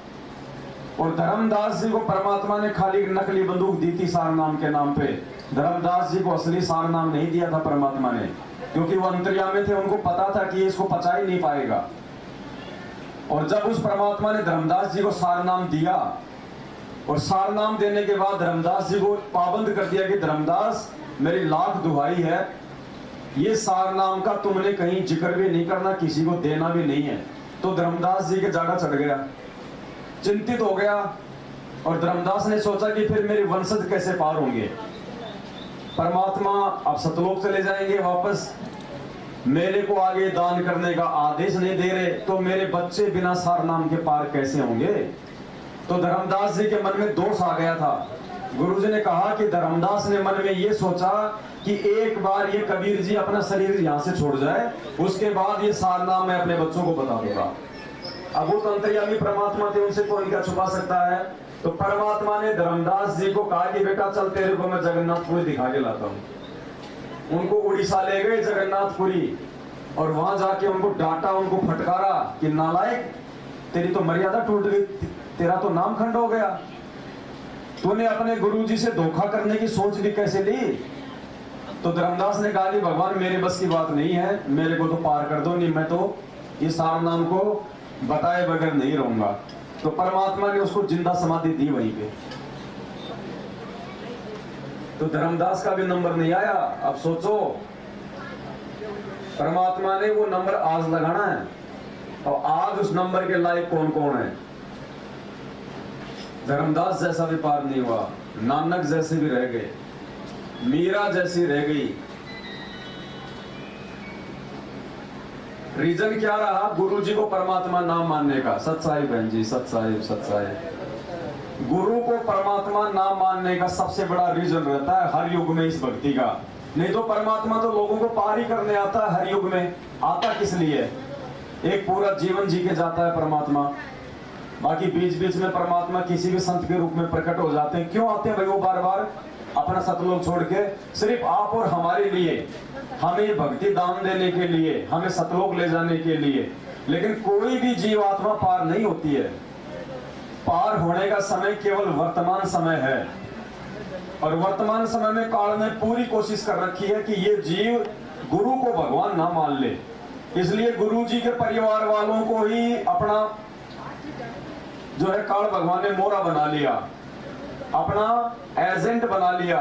A: और धर्मदास जी को परमात्मा ने खाली नकली बंदूक दी थी सार नाम के नाम पे। धर्मदास जी को असली सार नाम नहीं दिया था परमात्मा ने, क्योंकि वो अंतर्यामी थे, उनको पता था कि इसको पचा ही नहीं पाएगा। और जब उस परमात्मा ने धर्मदास जी को सार नाम दिया, और सार नाम देने के बाद धर्मदास जी को पाबंद कर दिया कि धर्मदास मेरी लाख दुहाई है, ये सार नाम का तुमने कहीं जिक्र भी नहीं करना, किसी को देना भी नहीं है। तो धर्मदास जी के जाड़ा चढ़ गया, चिंतित हो गया। और धर्मदास ने सोचा कि फिर मेरे वंशज कैसे पार होंगे? परमात्मा अब सतलोक चले जाएंगे वापस, मेरे को आगे दान करने का आदेश नहीं दे रहे, तो मेरे बच्चे बिना सार नाम के पार कैसे होंगे? तो धर्मदास जी के मन में दोष आ गया था। गुरुजी ने कहा कि धर्मदास ने मन में ये सोचा कि एक बार ये कबीर जी अपना शरीर यहाँ से छोड़ जाए, उसके बाद ये सार नाम मैं अपने बच्चों को बता दूंगा। अब वो तो अंतर्यामी परमात्मा थे, उनसे कौन क्या छुपा सकता है? तो परमात्मा ने धर्मदास जी को कहा कि बेटा चल तेरे को मैं जगन्नाथपुरी दिखा के लाता हूँ। उनको उड़ीसा ले गए जगन्नाथपुरी, और वहां जाके उनको डांटा, उनको फटकारा कि नालायक, तेरी तो मर्यादा टूट गई, तेरा तो नाम खंड हो गया, तूने अपने गुरुजी से धोखा करने की सोच भी कैसे ली? तो धर्मदास ने कहा कि भगवान मेरे बस की बात नहीं है, मेरे को तो पार कर दो, नहीं मैं तो इस सार नाम को बताए बगैर नहीं रहूंगा। तो परमात्मा ने उसको जिंदा समाधि दी वहीं पे। तो धर्मदास का भी नंबर नहीं आया। अब सोचो, परमात्मा ने वो नंबर आज लगाना है, और आज उस नंबर के लायक कौन कौन है? धर्मदास जैसा भी पार नहीं हुआ, नानक जैसे भी रह गए, मीरा जैसी रह गई। रीजन क्या रहा? गुरु जी को परमात्मा नाम मानने का। सत साहिब बहन जी, सत साहिब, सत साहिब। गुरु को परमात्मा नाम मानने का सबसे बड़ा रीजन रहता है हर युग में इस भक्ति का। नहीं तो परमात्मा तो लोगों को पार ही करने आता है। हर युग में आता किस लिए? एक पूरा जीवन जी के जाता है परमात्मा। बाकी बीच बीच में परमात्मा किसी भी संत के रूप में प्रकट हो जाते हैं। क्यों आते हैं भाई वो बार बार? अपना सतलोक छोड़ के सिर्फ आप और हमारे लिए, हमें भक्ति दान देने के लिए, हमें सतलोक ले जाने के लिए। लेकिन कोई भी जीवात्मा पार नहीं होती है। पार होने का समय केवल वर्तमान समय है, और वर्तमान समय में काल ने पूरी कोशिश कर रखी है कि ये जीव गुरु को भगवान ना मान ले। इसलिए गुरु जी के परिवार वालों को ही अपना जो है काल भगवान ने मोरा बना लिया, अपना एजेंट बना लिया,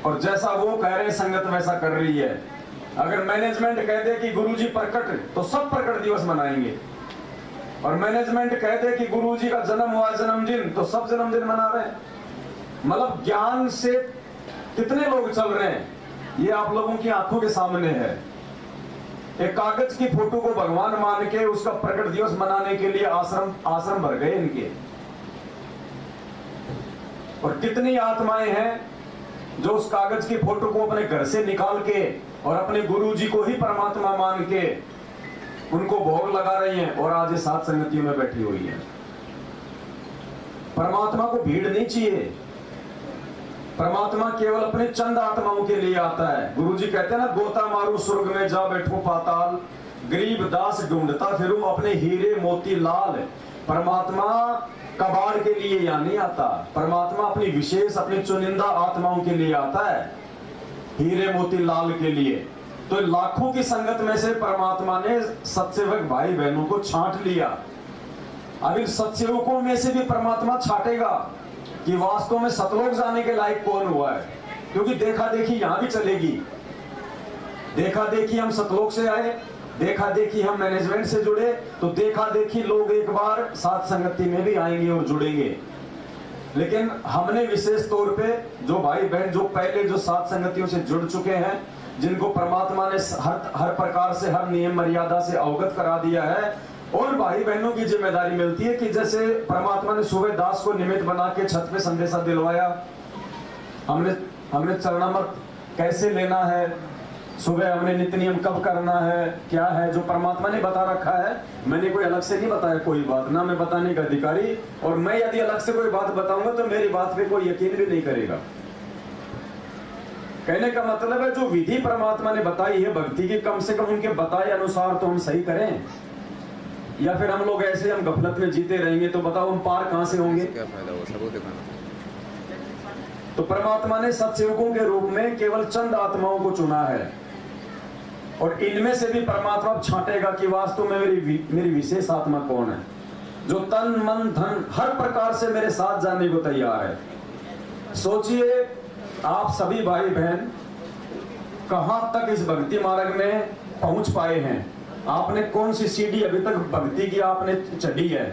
A: और जैसा वो कह रहे संगत वैसा कर रही है। अगर मैनेजमेंट कह दे कि गुरुजी प्रकट, तो सब प्रकट दिवस मनाएंगे, और मैनेजमेंट कह दे कि गुरुजी का जन्म हुआ जन्मदिन, तो सब जन्मदिन मना रहे हैं। मतलब ज्ञान से कितने लोग चल रहे हैं, ये आप लोगों की आंखों के सामने है। एक कागज की फोटो को भगवान मान के उसका प्रकट दिवस मनाने के लिए आश्रम भर गए इनके। और कितनी आत्माएं हैं जो उस कागज की फोटो को अपने घर से निकाल के और अपने गुरु जी को ही परमात्मा मान के उनको भोग लगा रही हैं, और आज ये सात संगतियों में बैठी हुई है। परमात्मा को भीड़ नहीं चाहिए। परमात्मा केवल अपने चंद आत्माओं के लिए आता है। गुरु जी कहते हैं ना, गोता मारू स्वर्ग में जा बैठो पाताल, गरीब दास ढूंढता फिरूं अपने हीरे मोती लाल। परमात्मा कबाड़ के लिए यहाँ नहीं आता। परमात्मा अपनी विशेष, अपनी चुनिंदा आत्माओं के लिए आता है, हीरे मोती लाल के लिए। तो लाखों की संगत में से परमात्मा ने सत्सेवक भाई बहनों को छांट लिया। अब इन सत्सेवकों में से भी परमात्मा छाटेगा कि वास्तव में सतलोक जाने के लायक कौन हुआ है। क्योंकि देखा देखी यहां भी चलेगी। देखा देखी हम सतलोक से आए, देखा देखी हम मैनेजमेंट से जुड़े, तो देखा देखी लोग एक बार साथ संगति में भी आएंगे और जुड़ेंगे। लेकिन हमने विशेष तौर पे जो भाई बहन जो पहले जो साथ संगतियों से जुड़ चुके हैं, जिनको परमात्मा ने हर प्रकार से, हर नियम मर्यादा से अवगत करा दिया है, और भाई बहनों की जिम्मेदारी मिलती है कि जैसे परमात्मा ने सुबह दास को निमित्त बना के छत पे संदेशा दिलवाया, हमने चरणामृत कैसे लेना है, सुबह हमने नित्य नियम कब करना है, क्या है, जो परमात्मा ने बता रखा है। मैंने कोई अलग से नहीं बताया कोई बात, ना मैं बताने का अधिकारी, और मैं यदि अलग से कोई बात बताऊंगा तो मेरी बात पे कोई यकीन भी नहीं करेगा। कहने का मतलब है जो विधि परमात्मा ने बताई है भक्ति की, कम से कम उनके बताए अनुसार तो हम सही करें, या फिर हम लोग ऐसे हम गफलत में जीते रहेंगे तो बताओ हम पार कहां से होंगे?
E: क्या फायदा हो सबको दिखाना।
A: तो परमात्मा ने सत्सेवकों के रूप में केवल चंद आत्माओं को चुना है, और इनमें से भी परमात्मा छांटेगा कि वास्तव में मेरी विशेष आत्मा कौन है, जो तन मन धन हर प्रकार से मेरे साथ जाने को तैयार है। सोचिए आप सभी भाई बहन कहां तक इस भक्ति मार्ग में पहुंच पाए हैं। आपने कौन सी सीढ़ी अभी तक भक्ति की आपने चढ़ी है।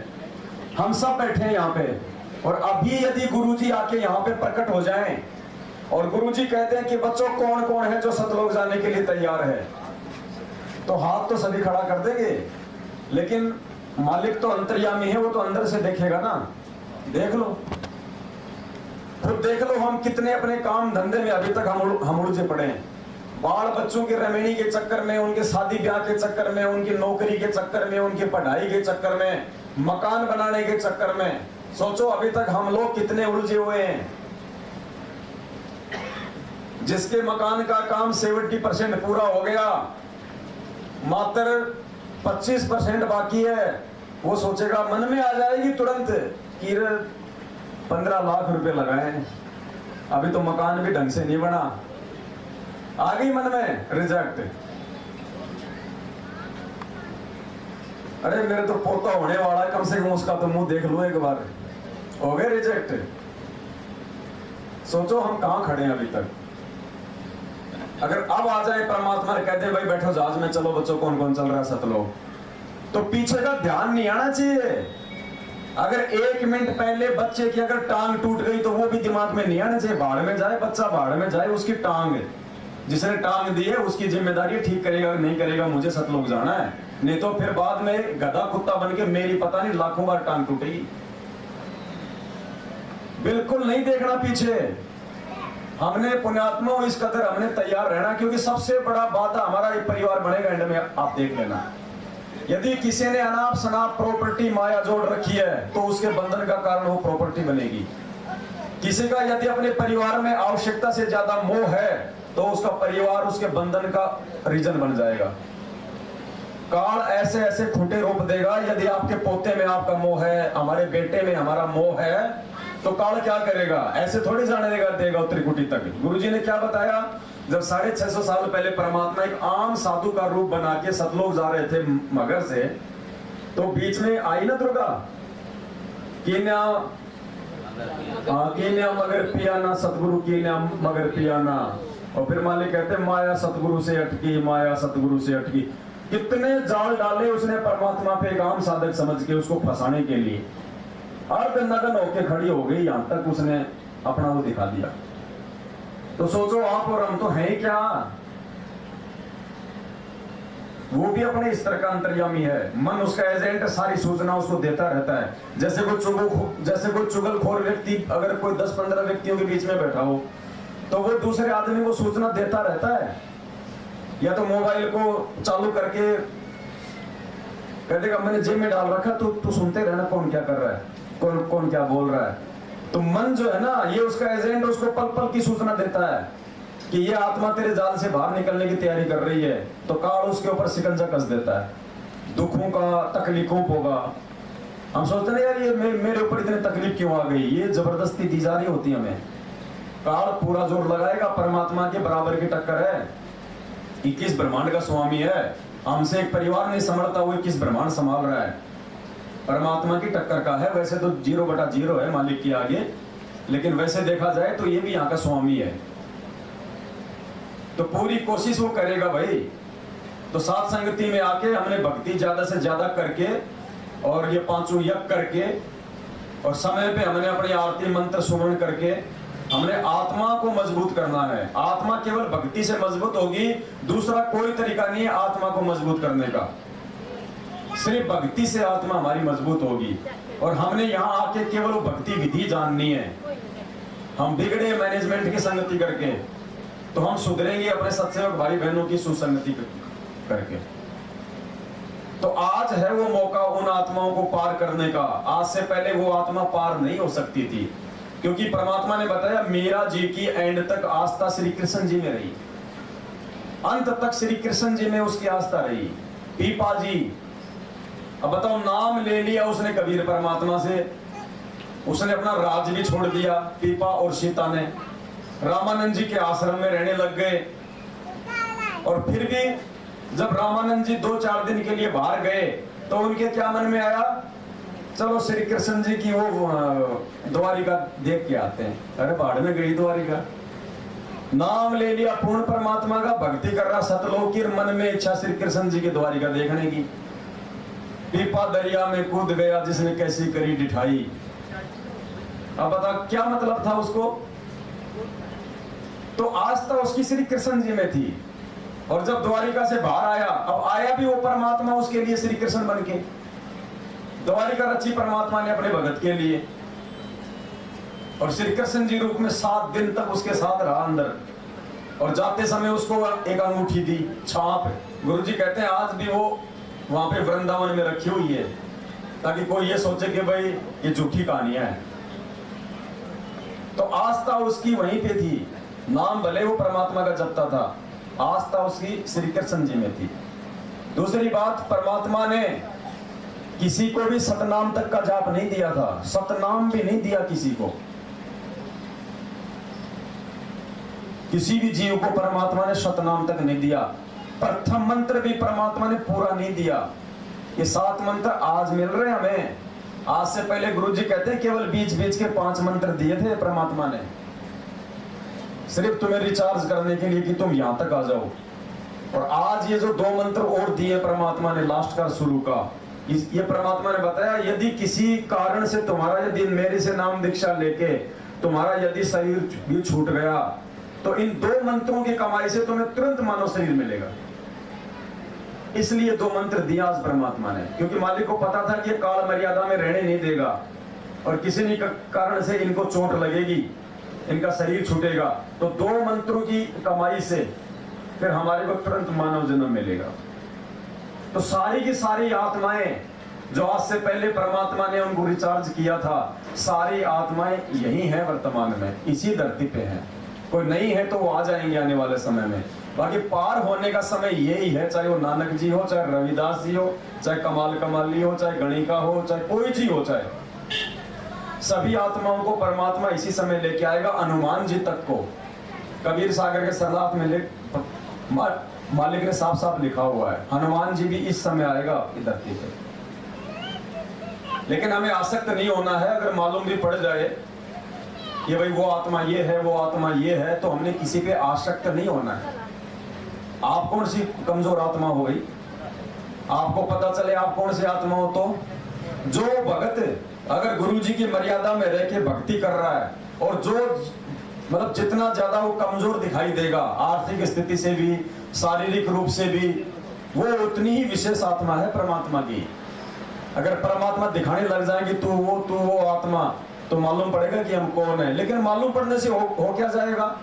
A: हम सब बैठे हैं यहाँ पे, और अभी यदि गुरुजी आके यहाँ पे प्रकट हो जाएं और गुरुजी कहते हैं कि बच्चों कौन कौन है जो सतलोक जाने के लिए तैयार है, तो हाथ तो सभी खड़ा कर देंगे। लेकिन मालिक तो अंतर्यामी है, वो तो अंदर से देखेगा ना। देख लो, खुद देख लो हम कितने अपने काम धंधे में अभी तक हम उलझे पड़े हैं। बाल बच्चों की रमणी के चक्कर में, उनके शादी ब्याह के चक्कर में, उनकी नौकरी के चक्कर में, उनकी पढ़ाई के चक्कर में, मकान बनाने के चक्कर में। सोचो अभी तक हम लोग कितने उलझे हुए हैं। जिसके मकान का काम 70% पूरा हो गया, मात्र 25% बाकी है, वो सोचेगा, मन में आ जाएगी तुरंत कि 15 लाख रुपए लगाए, अभी तो मकान भी ढंग से नहीं बना। आ गई मन में रिजेक्ट। अरे मेरे तो पोता होने वाला है, कम से कम उसका तो मुंह देख लो एक बार। हो गए रिजेक्ट। सोचो हम कहां खड़े हैं अभी तक। अगर अब आ जाए परमात्मा ने कहते भाई बैठो जहाज में, चलो बच्चों कौन कौन चल रहा है सतलोक, तो पीछे का ध्यान नहीं आना चाहिए। अगर 1 मिनट पहले बच्चे की अगर टांग टूट गई तो वो भी दिमाग में नहीं आना चाहिए। भाड़ में जाए बच्चा, भाड़ में जाए, उसकी टांग जिसने टांग दी है उसकी जिम्मेदारी, ठीक करेगा नहीं करेगा, मुझे सतलोक जाना है। नहीं तो फिर बाद में गधा कुत्ता बन के मेरी पता नहीं लाखों बार टांग टूटेगी। बिल्कुल नहीं देखना पीछे। हमने पुण्यात्मा इस कदर हमने तैयार रहना, क्योंकि सबसे बड़ा बाधा हमारा एक परिवार बनेगा एंड में। आप देख लेना, यदि किसी ने अनाप शनाप प्रॉपर्टी माया जोड़ रखी है तो उसके बंधन का कारण वो प्रॉपर्टी बनेगी। किसी का यदि अपने परिवार में आवश्यकता से ज्यादा मोह है तो उसका परिवार उसके बंधन का रीजन बन जाएगा। काल ऐसे ऐसे खूंटे रोप देगा। यदि आपके पोते में आपका मोह है, हमारे बेटे में हमारा मोह है, तो काल क्या करेगा? ऐसे थोड़ी जाने देगा त्रिकुटी तक। गुरुजी ने क्या बताया, जब 650 साल पहले परमात्मा एक आम साधु का रूप बना के सतलोक जा रहे थे मगर से, तो बीच में आई ना दुर्गा, कीन्या मगर पियाना, सतगुरु कीन्या मगर पियाना। और फिर मालिक कहते माया सतगुरु से अटकी, माया सतगुरु से अटकी। कितने जाल डाले उसने परमात्मा पे एक आम साधक समझ के उसको फंसाने के लिए। अर्ध नगन होके खड़ी हो गई, यहां तक उसने अपना वो दिखा दिया। तो सोचो आप और हम तो हैं क्या? वो भी अपने इस तरह का अंतर्यामी है। मन उसका एजेंट, सारी सूचना उसको देता रहता है। जैसे कोई चुगलखोर व्यक्ति अगर कोई 10-15 व्यक्तियों के बीच में बैठा हो तो वो दूसरे आदमी को सूचना देता रहता है। या तो मोबाइल को चालू करके कह देगा मैंने जेब में डाल रखा, तू सुनते रहना कौन क्या कर रहा है, कौन क्या बोल रहा है। तो मन जो है ना, ये उसका एजेंट उसको पल पल की सूचना देता है कि ये आत्मा तेरे जाल से बाहर निकलने की तैयारी कर रही है। तो काल उसके ऊपर शिकंजा कस देता है, दुखों का, तकलीफों होगा। हम सोचते हैं यार ये मेरे ऊपर इतनी तकलीफ क्यों आ गई, ये जबरदस्ती दी जा रही होती हमें। काल पूरा जोर लगाएगा, परमात्मा के बराबर की टक्कर है, 21 ब्रह्मांड का स्वामी है। हमसे एक परिवार नहीं संभलता, वो 21 ब्रह्मांड संभाल रहा है, परमात्मा की टक्कर का है। वैसे तो 0/0 है मालिक के आगे, लेकिन वैसे देखा जाए तो ये भी यहाँ का स्वामी है। तो पूरी कोशिश वो करेगा भाई। तो साथ संगति में आके हमने भक्ति ज्यादा से ज्यादा करके और ये 5 यज्ञ करके और समय पे हमने अपनी आरती मंत्र सुमरण करके हमने आत्मा को मजबूत करना है। आत्मा केवल भक्ति से मजबूत होगी, दूसरा कोई तरीका नहीं है आत्मा को मजबूत करने का। सिर्फ भक्ति से आत्मा हमारी मजबूत होगी। और हमने यहाँ आके केवल वो भक्ति विधि जाननी है। हम बिगड़े मैनेजमेंट की संगति करके, तो हम सुधरेंगे अपने सत्सेवक भाई बहनों की सुसंगति करके। तो आज है वो मौका उन आत्माओं को पार करने का। आज से पहले वो आत्मा पार नहीं हो सकती थी, क्योंकि परमात्मा ने बताया मीरा जी की एंड तक आस्था श्री कृष्ण जी में रही, अंत तक श्री कृष्ण जी में उसकी आस्था रही। पीपा जी, अब बताओ, नाम ले लिया उसने कबीर परमात्मा से, उसने अपना राज भी छोड़ दिया। पीपा और सीता ने रामानंद जी के आश्रम में रहने लग गए। और फिर भी जब रामानंद जी 2-4 दिन के लिए बाहर गए तो उनके क्या मन में आया, चलो श्री कृष्ण जी की वो द्वारिका देख के आते हैं। अरे भाड़ में गई द्वारिका। नाम ले लिया पूर्ण परमात्मा का, भक्ति कर रहा सतलोक की, मन में इच्छा श्री कृष्ण जी की द्वारिका देखने की। पीपा दरिया में कूद गया जिसने कैसी करी डिठाई। अब बता क्या मतलब था उसको? तो आस्था उसकी श्री कृष्ण जी में थी। और जब द्वारिका से बाहर आया, अब आया भी वो परमात्मा उसके लिए श्री कृष्ण बन के। द्वारिका रची परमात्मा ने अपने भगत के लिए, और श्री कृष्ण जी रूप में 7 दिन तक उसके साथ रहा अंदर। और जाते समय उसको एक अंगूठी दी, छाप। गुरुजी कहते हैं आज भी वो वहां पे वृंदावन में रखी हुई है, ताकि कोई ये सोचे कि भाई ये झूठी कहानियां है। तो आस्था उसकी वहीं पे थी। नाम भले वो परमात्मा का जपता था, आस्था उसकी श्री कृष्ण जी में थी। दूसरी बात, परमात्मा ने किसी को भी सतनाम तक का जाप नहीं दिया था, सतनाम भी नहीं दिया किसी को। किसी भी जीव को परमात्मा ने सतनाम तक नहीं दिया। प्रथम मंत्र भी परमात्मा ने पूरा नहीं दिया। ये 7 मंत्र आज मिल रहे हैं हमें। आज से पहले गुरु जी कहते हैं केवल बीच बीच के 5 मंत्र दिए थे परमात्मा ने, सिर्फ तुम्हें रिचार्ज करने के लिए कि तुम यहां तक आ जाओ। और आज ये जो 2 मंत्र और दिए परमात्मा ने, लास्ट का शुरू का, ये परमात्मा ने बताया यदि किसी कारण से तुम्हारा, यदि मेरे से नाम दीक्षा लेके तुम्हारा यदि शरीर भी छूट गया तो इन 2 मंत्रों की कमाई से तुम्हें तुरंत मानव शरीर मिलेगा। इसलिए 2 मंत्र दिया आज परमात्मा ने, क्योंकि मालिक को पता था कि काल मर्यादा में रहने नहीं देगा और किसी न कारण से इनको चोट लगेगी, इनका शरीर छूटेगा, तो 2 मंत्रों की कमाई से फिर हमारे को तुरंत मानव जन्म मिलेगा। तो सारी की सारी आत्माएं जो आज से पहले परमात्मा ने उनको रिचार्ज किया था, सारी आत्माएं यही हैं वर्तमान में, इसी धरती पे हैं। कोई नहीं है तो वो आ जाएंगे आने वाले समय में। बाकी पार होने का समय यही है, चाहे वो नानक जी हो, चाहे रविदास जी हो, चाहे कमाल कमाली हो, चाहे गणिका हो, चाहे कोई जी हो, चाहे सभी आत्माओं को परमात्मा इसी समय लेके आएगा। हनुमान जी तक को कबीर सागर के सरलात में मालिक ने साफ साफ लिखा हुआ है, हनुमान जी भी इस समय आएगा इस धरती पे। लेकिन हमें आसक्त नहीं होना है। अगर मालूम भी पड़ जाए कि भाई वो आत्मा ये है, वो आत्मा ये है, तो हमने किसी पे आसक्त नहीं होना है। आप कौन सी कमजोर आत्मा हो गई, आपको पता चले आप कौन सी आत्मा हो, तो जो भगत अगर गुरु जी की मर्यादा में रह के भक्ति कर रहा है और जो मतलब जितना ज्यादा वो कमजोर दिखाई देगा आर्थिक स्थिति से भी, शारीरिक रूप से भी, वो उतनी ही विशेष आत्मा है परमात्मा की। अगर परमात्मा दिखाने लग जाएंगे तू वो आत्मा, तो मालूम पड़ेगा कि हम कौन है। लेकिन मालूम पड़ने से हो क्या जाएगा।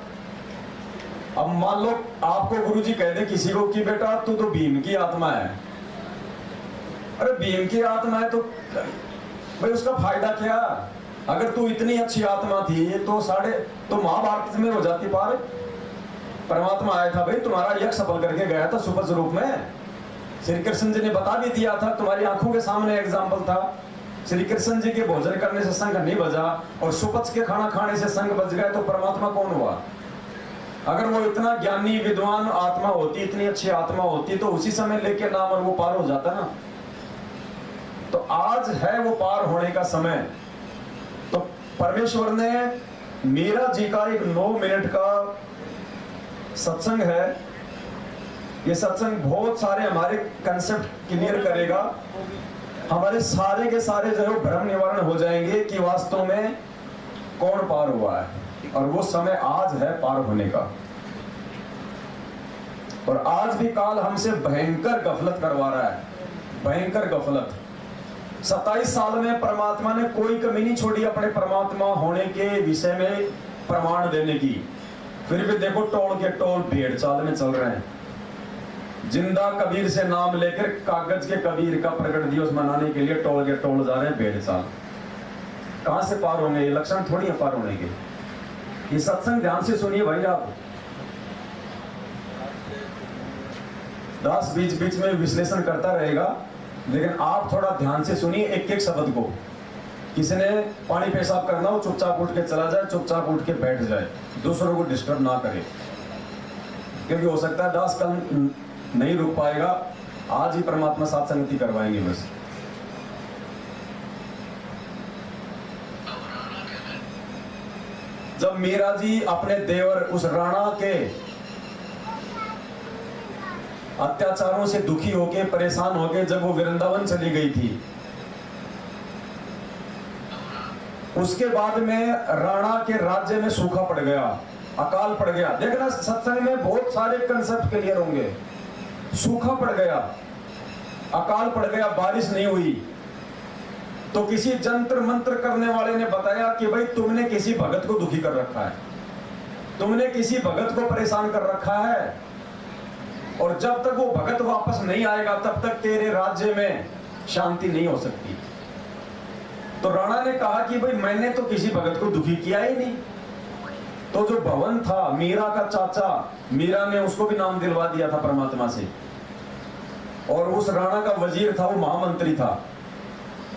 A: अब मान लो आपको गुरुजी कह दे किसी को कि बेटा तू तो भीम की आत्मा है, अरे भीम की आत्मा है तो भाई उसका फायदा क्या। अगर तू इतनी अच्छी आत्मा थी तो महाभारत में हो जाती पार। परमात्मा आया था भाई, तुम्हारा यज्ञ सफल करके गया था सुपथ रूप में। श्री कृष्ण जी ने बता भी दिया था, तुम्हारी आंखों के सामने एग्जाम्पल था। श्री कृष्ण जी के भोजन करने से संग नहीं बजा और सुपथ के खाना खाने से संग बच गए, तो परमात्मा कौन हुआ। अगर वो इतना ज्ञानी विद्वान आत्मा होती, इतनी अच्छी आत्मा होती, तो उसी समय लेके नाम और वो पार हो जाता ना। तो आज है वो पार होने का समय। तो परमेश्वर ने मीरा जी का एक 9 मिनट का सत्संग है। ये सत्संग बहुत सारे हमारे कंसेप्ट क्लियर करेगा, हमारे सारे के सारे जो भ्रम निवारण हो जाएंगे कि वास्तव में कौन पार हुआ है। और वो समय आज है पार होने का। और आज भी काल हमसे भयंकर गफलत करवा रहा है, भयंकर गफलत। 27 साल में परमात्मा ने कोई कमी नहीं छोड़ी अपने परमात्मा होने के विषय में प्रमाण देने की। फिर भी देखो टोल के टोल भेड़ चाल में चल रहे हैं। जिंदा कबीर से नाम लेकर कागज के कबीर का प्रकट दिवस मनाने के लिए टोल के टोल जा रहे हैं भेड़ चाल। कहां से पार होंगे, ये लक्षण थोड़ी है पार होने के। ये सत्संग ध्यान से सुनिए भाई आप। दास बीच बीच में विश्लेषण करता रहेगा, लेकिन आप थोड़ा ध्यान से सुनिए एक एक शब्द को। किसी ने पानी पेशाब करना हो चुपचाप उठ के चला जाए, चुपचाप उठ के बैठ जाए, दूसरों को डिस्टर्ब ना करे। क्योंकि हो सकता है दास कल नहीं रुक पाएगा, आज ही परमात्मा साथ संगति करवाएंगे बस। जब मीरा जी अपने देवर उस राणा के अत्याचारों से दुखी होके परेशान होके जब वो वृंदावन चली गई थी, उसके बाद में राणा के राज्य में सूखा पड़ गया, अकाल पड़ गया। देखना सत्संग में बहुत सारे कंसेप्ट क्लियर होंगे। सूखा पड़ गया, अकाल पड़ गया, बारिश नहीं हुई, तो किसी जंत्र मंत्र करने वाले ने बताया कि भाई तुमने किसी भगत को दुखी कर रखा है, तुमने किसी भगत को परेशान कर रखा है, और जब तक वो भगत वापस नहीं आएगा तब तक तेरे राज्य में शांति नहीं हो सकती। तो राणा ने कहा कि भाई मैंने तो किसी भगत को दुखी किया ही नहीं। तो जो भवन था, मीरा का चाचा, मीरा ने उसको भी नाम दिलवा दिया था परमात्मा से, और उस राणा का वजीर था, वो महामंत्री था।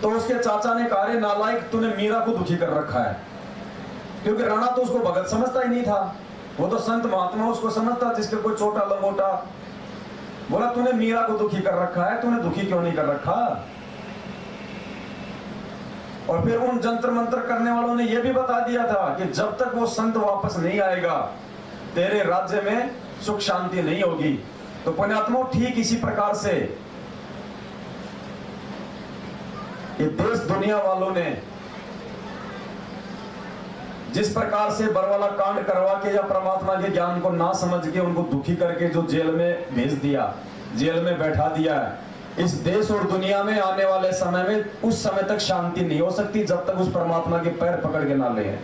A: तो उसके चाचा ने कहा, रे नालायक, तूने मीरा को दुखी कर रखा है। क्योंकि राणा तो उसको भगत समझता ही नहीं था, वो तो संत महात्मा उसको समझता, जिसके कोई छोटा लंगोटा बोला तूने मीरा को दुखी कर रखा है, तूने दुखी क्यों नहीं कर रखा? और फिर उन जंतर मंत्र करने वालों ने यह भी बता दिया था कि जब तक वो संत वापस नहीं आएगा तेरे राज्य में सुख शांति नहीं होगी। तो पुण्यात्माओं, ठीक इसी प्रकार से ये देश दुनिया वालों ने जिस प्रकार से बरवाला कांड करवा के या परमात्मा के ज्ञान को ना समझ के उनको दुखी करके जो जेल में भेज दिया, जेल में बैठा दिया है, इस देश और दुनिया में आने वाले समय में उस समय तक शांति नहीं हो सकती जब तक उस परमात्मा के पैर पकड़ के ना ले।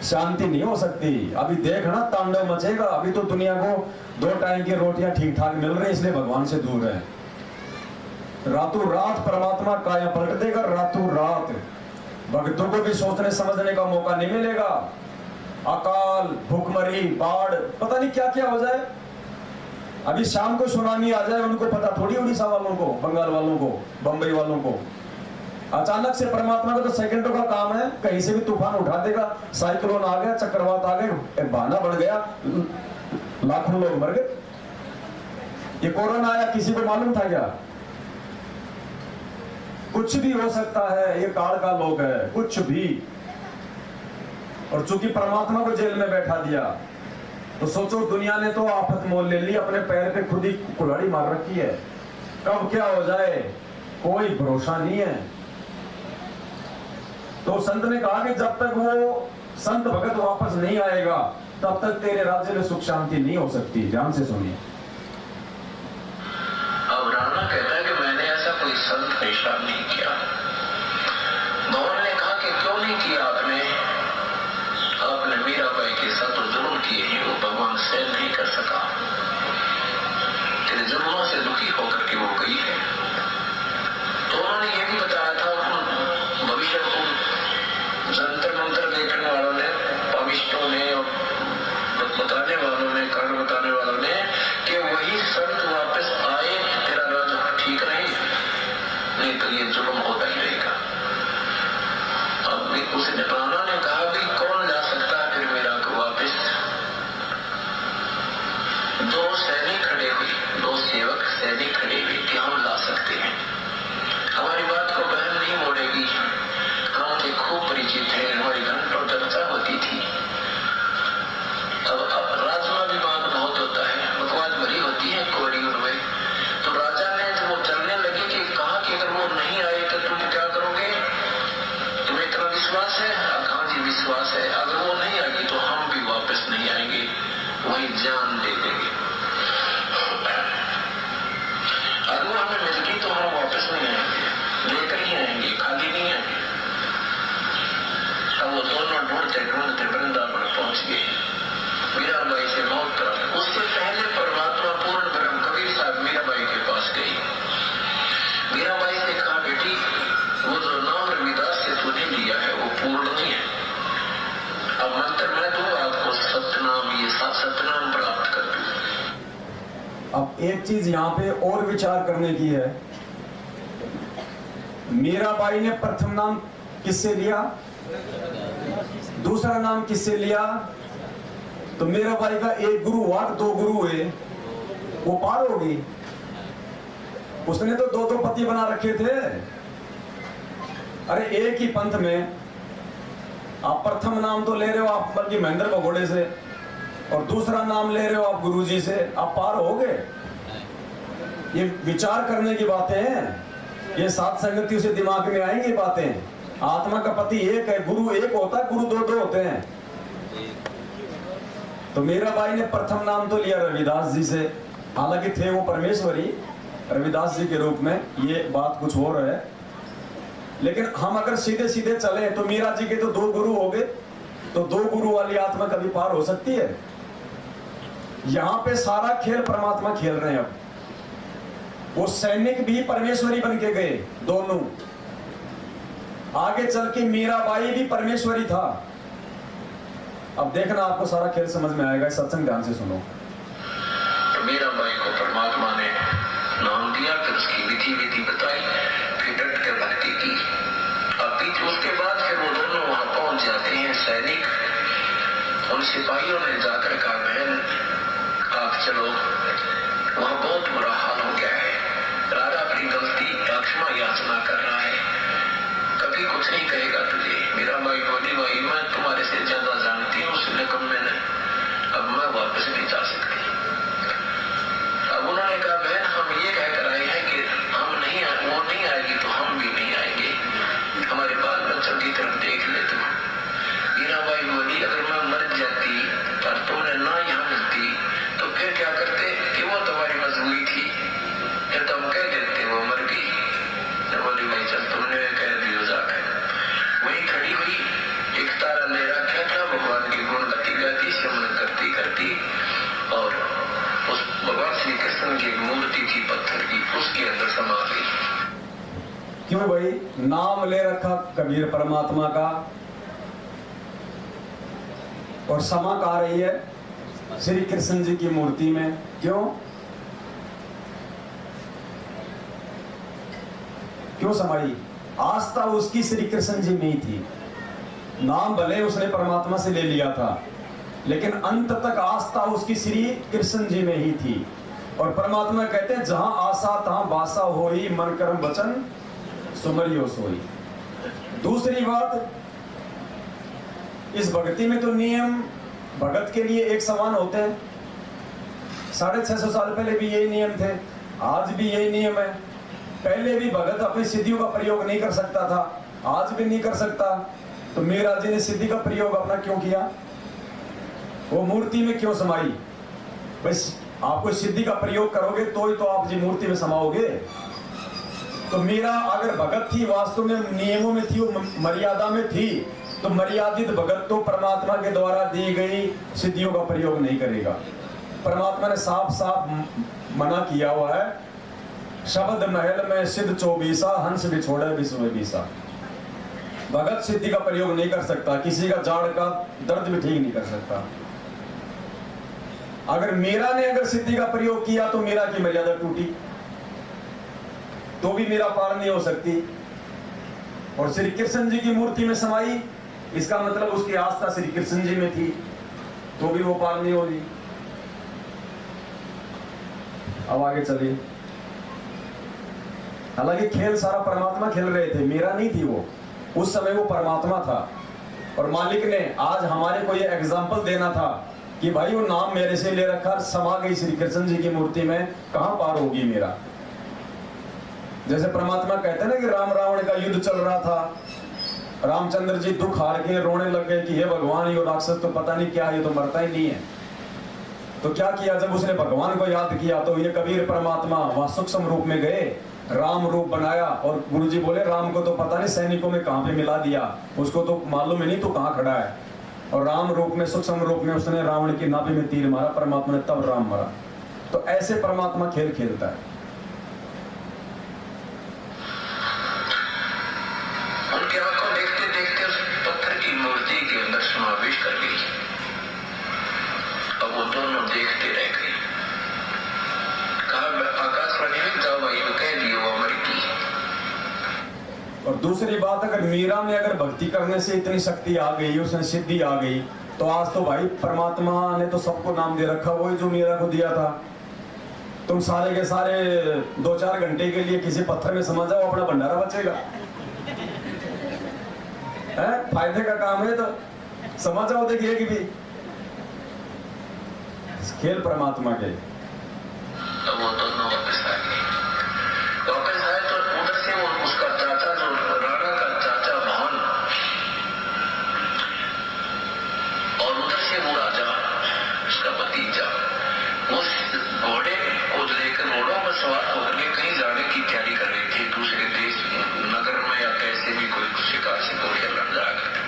A: शांति नहीं हो सकती। अभी देख ना, तांडव मचेगा। अभी तो दुनिया को 2 टाइम की रोटियां ठीक ठाक मिल रही, इसलिए भगवान से दूर है। रातों रात परमात्मा काया पलट देगा। रातों रात भक्तों को भी सोचने समझने का मौका नहीं मिलेगा। अकाल, भूखमरी, बाढ़, पता नहीं क्या क्या हो जाए। अभी शाम को सुनामी आ जाए, उनको पता थोड़ी, उड़ीसा वालों को, बंगाल वालों को, बंबई वालों को। अचानक से परमात्मा का तो सेकंडों का काम है, कहीं से भी तूफान उठा देगा। साइक्लोन आ गया, चक्रवात आ गए, बहाना बढ़ गया, लाखों लोग मर गए। ये कोरोना आया, किसी को मालूम था क्या? कुछ भी हो सकता है, ये काल का लोग है, कुछ भी। और चूंकि परमात्मा को जेल में बैठा दिया, तो सोचो दुनिया ने तो आफत मोल ले ली, अपने पैर पे खुद ही कुल्हाड़ी मार रखी है। कब क्या हो जाए कोई भरोसा नहीं है। तो संत ने कहा कि जब तक वो संत भगत वापस नहीं आएगा तब तक तेरे राज्य में सुख शांति नहीं हो सकती। ध्यान से सुनिए।
D: अब राणा कहता है कि मैंने ऐसा कोई संत पेशा नहीं किया। भवन ने कहा कि क्यों नहीं किया आपने? आपने मीराबाई के साथ तो जुल्म किए हैं, वो भगवान सहन नहीं कर सका। तेरे जुल्मों से दुखी होकर के वो गई है। तो उन्होंने ये भी बताया था, भविष्य को जंतर मंत्र देखने वालों ने, पविष्टों ने, बताने वालों ने, कारण बताने वालों ने, कि वही संत वापस आए, तेरा राज ठीक रहे, नहीं तो ये जुल्म होता ही रहेगा। अब उसने राणा ने कहा भी कौन ला सकता है फिर मीरा को वापस? 2 सैनिक खड़े हुए, 2 सेवक सैनिक खड़े हुए कि हम ला सकते हैं, हमारी बात को बहन नहीं मोड़ेगी, हम उनसे खूब परिचित हैं, हमारी घंटों चर्चा होती थी। अब राजमाभिमान बहुत होता है, बकवास भरी होती है कोड़ी उनमें। तो राजा ने जब वो चलने लगे कि कहा कि अगर वो नहीं आए तो तुम क्या करोगे? तुम्हें इतना विश्वास है? कहा जी विश्वास है। अगर वो नहीं आएगी तो हम भी वापस नहीं आएंगे, वही जान दे देंगे। अगर वो हमें मिल गई तो हम वापस नहीं आएंगे, लेकर ही आएंगे, खाली नहीं आएंगे। अब वो दोनों ढूंढते ढूंढते वृंदावन पहुंच गए। मीराबाई से मौत करा। उससे पहले परमात्मा पूर्ण ब्रह्म कबीर साहब मीराबाई के पास गई। मीराबाई ने कहा बेटी, वो जो नाम रविदास से तूने लिया है वो पूर्ण नहीं है। अब मंत्र मैं दूं आपको, सतनाम, ये सतनाम प्राप्त कर दो।
A: अब एक चीज यहाँ पे और विचार करने की है। मीराबाई ने प्रथम नाम किससे लिया? दूसरा नाम किससे लिया? तो मीराबाई का एक गुरु हुआ, 2 गुरु हुए, वो पार होगी। उसने तो 2 पति बना रखे थे। अरे एक ही पंथ में आप प्रथम नाम तो ले रहे हो आप बल्कि महेंद्र भगोड़े से, और दूसरा नाम ले रहे हो आप गुरुजी से, आप पार हो गए। ये विचार करने की बातें हैं, ये सात संगतियों से दिमाग में आएंगी बातें। आत्मा का पति एक है, गुरु एक होता है, गुरु 2 होते हैं। तो मीराबाई ने प्रथम नाम तो लिया रविदास जी से, हालांकि थे वो परमेश्वरी रविदास जी के रूप में, ये बात कुछ और है। लेकिन हम अगर सीधे सीधे चले तो मीरा जी के तो 2 गुरु हो गए, तो 2 गुरु वाली आत्मा कभी पार हो सकती है? यहां पे सारा खेल परमात्मा खेल रहे हैं। अब वो सैनिक भी परमेश्वरी बन के गए दोनों। आगे चल के मीराबाई भी परमेश्वरी था। अब देखना आपको सारा खेल समझ में आएगा। सत्संग ध्यान से सुनो।
D: मीराबाई को परमात्मा ने नाम दिया, फिर उसकी विधि विधि बताई, फिर डट के भक्ति की। अब उसके बाद फिर वो दोनों वहां पहुंच जाते हैं सैनिक। उन सिपाहियों ने जाकर कहा बहन आप चलो, वहां बहुत बुरा हाल हो गया है। राजा अपनी गलती क्षमा याचना कर रहा है, कभी कुछ नहीं कहेगा तुझे। मेरा भाई बोली, भाई मैं तुम्हारे से ज्यादा जानती हूँ उस निकम्मे ने, अब मैं वापस नहीं जा सकती। अब उन्होंने कहा, बहन हम ये कहकर आए हैं कि हम नहीं, वो नहीं आएगी तो हम भी नहीं आएंगे, हमारे बाल बच्चों की तरफ देख ले तुम। मीराबाई बोली, अगर मैं मर जाती और तुमने ना यहाँ मिलती तो फिर क्या करते कि वो तुम्हारी मजबूरी थी, फिर तुम कह देते वो मर गई। बोली, भाई चल तुमने कह दियो जाकर। वही खड़ी हुई, एक तारा ले रखा था, भगवान की गुण गाती गाती सिमरन करती करती, और उस भगवान श्री कृष्ण की एक मूर्ति थी पत्थर की, उसके अंदर समा गई।
A: क्यों भाई? नाम ले रखा कबीर परमात्मा का, और समा कहा रही है श्री कृष्ण जी की मूर्ति में। क्यों? क्यों समाई? आस्था उसकी श्री कृष्ण जी में ही थी। नाम भले उसने परमात्मा से ले लिया था, लेकिन अंत तक आस्था उसकी श्री कृष्ण जी में ही थी। और परमात्मा कहते हैं, जहां आशा तहां बासा होई, मन कर्म वचन सुमरियो सोई। दूसरी बात, इस भक्ति में तो नियम भगत के लिए एक समान होते हैं। 650 साल पहले भी यही नियम थे, आज भी यही नियम है। पहले भी भगत अपनी सिद्धियों का प्रयोग नहीं कर सकता था, आज भी नहीं कर सकता। तो मीरा जी ने सिद्धि का प्रयोग अपना क्यों किया? वो मूर्ति में क्यों समाई? बस आपको सिद्धि का प्रयोग करोगे तो ही तो आप जी मूर्ति में समाओगे। तो मीरा अगर भगत थी, वास्तव में नियमों में थी, वो मर्यादा में थी, तो मर्यादित भगत तो परमात्मा के द्वारा दी गई सिद्धियों का प्रयोग नहीं करेगा। परमात्मा ने साफ साफ मना किया हुआ है, शब्द महल में सिद्ध 24, हंस बिछोड़े विश्व बीसा। भगत सिद्धि का प्रयोग नहीं कर सकता, किसी का जाड़ का दर्द भी ठीक नहीं कर सकता। अगर मीरा ने अगर सिद्धि का प्रयोग किया तो मीरा की मर्यादा टूटी, तो भी मीरा पार नहीं हो सकती। और श्री कृष्ण जी की मूर्ति में समाई, इसका मतलब उसकी आस्था श्री कृष्ण जी में थी, तो भी वो पार नहीं होगी। अब आगे चलिए। हालांकि खेल सारा परमात्मा खेल रहे थे, मीरा नहीं थी वो, उस समय वो परमात्मा था। और मालिक ने आज हमारे को ये एग्जाम्पल देना था कि भाई वो नाम मेरे से ले रखा, समा गई श्री कृष्ण जी की मूर्ति में, कहां पार होगी मेरा। जैसे परमात्मा कहते हैं ना कि राम रावण का युद्ध चल रहा था, रामचंद्र जी दुख हार के रोने लग गए कि हे भगवान, ये राक्षस तो पता नहीं क्या, ये तो मरता ही नहीं है। तो क्या किया, जब उसने भगवान को याद किया तो ये कबीर परमात्मा वहां सूक्ष्म रूप में गए, राम रूप बनाया, और गुरुजी बोले राम को तो पता नहीं सैनिकों में कहां पे मिला दिया, उसको तो मालूम ही नहीं तो कहां खड़ा है। और राम रूप में, सूक्ष्म रूप में उसने रावण की नाभि में तीर मारा, परमात्मा ने तब राम मरा। तो ऐसे परमात्मा खेल खेलता है।
D: उनकी आंखों देखते देखते उस पत्थर की मूर्ति के अंदर समावेश कर गई। अब वो दोनों देखते रह गए। कहा आकाशवाणी में जाओ भाई, वो कह दियो वो मर गई।
A: और दूसरी बात, अगर मीरा में अगर भक्ति करने से इतनी शक्ति आ गई, उसने सिद्धि आ गई, तो आज तो भाई परमात्मा ने तो सबको नाम दे रखा, वही जो मीरा को दिया था। तुम सारे के सारे 2-4 घंटे के लिए किसी पत्थर में समा जाओ, अपना भंडारा बचेगा। फायदे का काम है, तो समझ जाओ, देखिए कि भी खेल परमात्मा के।
D: तो वो दोनों वापस आ गए। वापस आए तो उधर से वो उसका चाचा, जो राणा का चाचा भवन, और उधर से वो राजा, उसका भतीजा, उस घोड़े को लेकर, घोड़ों पर सवार होकर के कहीं जाने की तैयारी कर रहे थे, दूसरे देश, नगर में, या कैसे भी कोई शिकार से को खेलने जाया करते,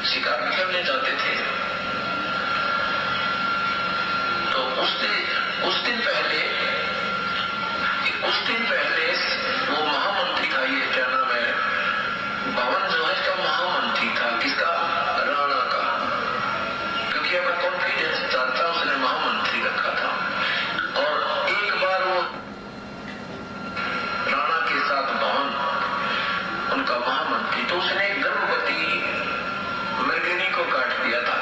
D: शिकार खेलने जाते थे। तो उस दिन पहले वो महामंत्री था, ये क्या नाम है, भवन जो है इसका महामंत्री था, किसका, राणा का, क्योंकि अपना कॉन्फिडेंस चाहता उसने महामंत्री रखा था। और एक बार वो राणा के साथ भवन, उनका महामंत्री, तो उसने गर्भवती मृगनी को काट दिया था।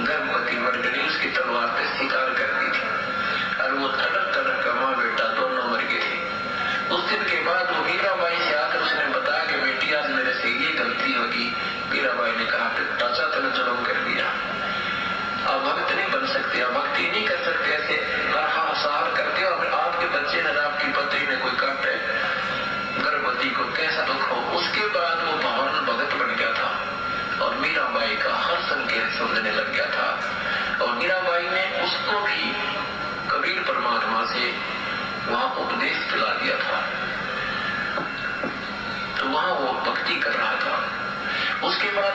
D: गर्भवती मृगनी उसकी तलवार पे शिकार कर दी थी। कैसा दुख हो। उसके बाद वो भवन भगत बन गया था और मीराबाई का हर संकेत समझने लग गया था। और मीराबाई ने उसको भी कबीर परमात्मा से वहां उपदेश दिला दिया था, तो वहां वो भक्ति कर रहा था। उसके बाद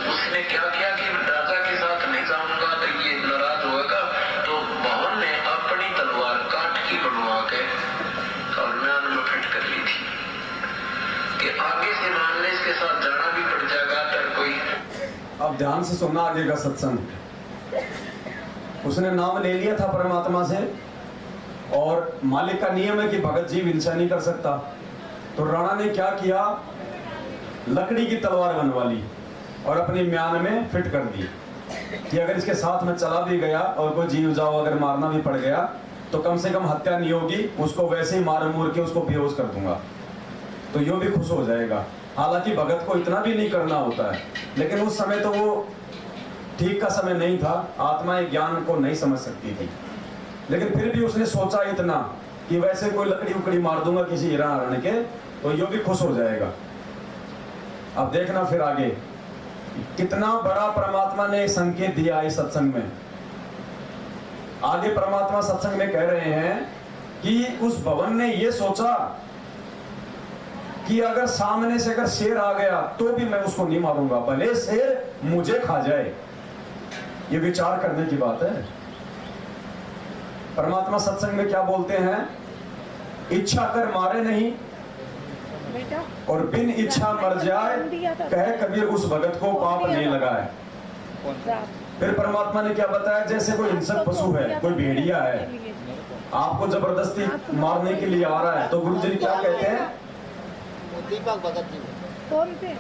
D: उसने क्या किया कि राजा के साथ नहीं जाऊंगा तो ये नाराज होगा, तो भवन ने अपनी तलवार काट की बनवा के और म्यान में फिट कर ली थी कि आगे से मान ले इसके साथ जाना भी पड़ जाएगा अगर कोई।
A: अब ध्यान से सुनना आगे का सत्संग। उसने नाम ले लिया था परमात्मा से और मालिक का नियम है कि भगत जीव हिंसा नहीं कर सकता, तो राणा ने क्या किया, लकड़ी की तलवार बनवा ली और अपनी म्यान में फिट कर दी कि अगर इसके साथ में चला भी गया और कोई जीव जाओ अगर मारना भी पड़ गया तो कम से कम हत्या नहीं होगी, उसको वैसे ही मार मूर के उसको बेहोश कर दूंगा, तो यो भी खुश हो जाएगा। हालांकि भगत को इतना भी नहीं करना होता है, लेकिन उस समय तो वो ठीक का समय नहीं था, आत्माएं ज्ञान को नहीं समझ सकती थी, लेकिन फिर भी उसने सोचा इतना कि वैसे कोई लकड़ी उकड़ी मार दूंगा किसी हिरण हरण के तो यो भी खुश हो जाएगा। अब देखना फिर आगे कितना बड़ा परमात्मा ने संकेत दिया इस सत्संग में। आगे परमात्मा सत्संग में कह रहे हैं कि उस भवन ने यह सोचा कि अगर सामने से अगर शेर आ गया तो भी मैं उसको नहीं मारूंगा, भले शेर मुझे खा जाए। ये विचार करने की बात है। परमात्मा सत्संग में क्या बोलते हैं, इच्छा कर मारे नहीं और बिन इच्छा मर जाए, कहे कबीर उस भगत को पाप नहीं लगाए। फिर परमात्मा ने क्या बताया, जैसे कोई हिंसक पशु है, कोई भेड़िया है, आपको जबरदस्ती मारने के लिए आ रहा है, तो गुरु जी क्या कहते हैं,
C: दीपक भगत जी
E: कौन थे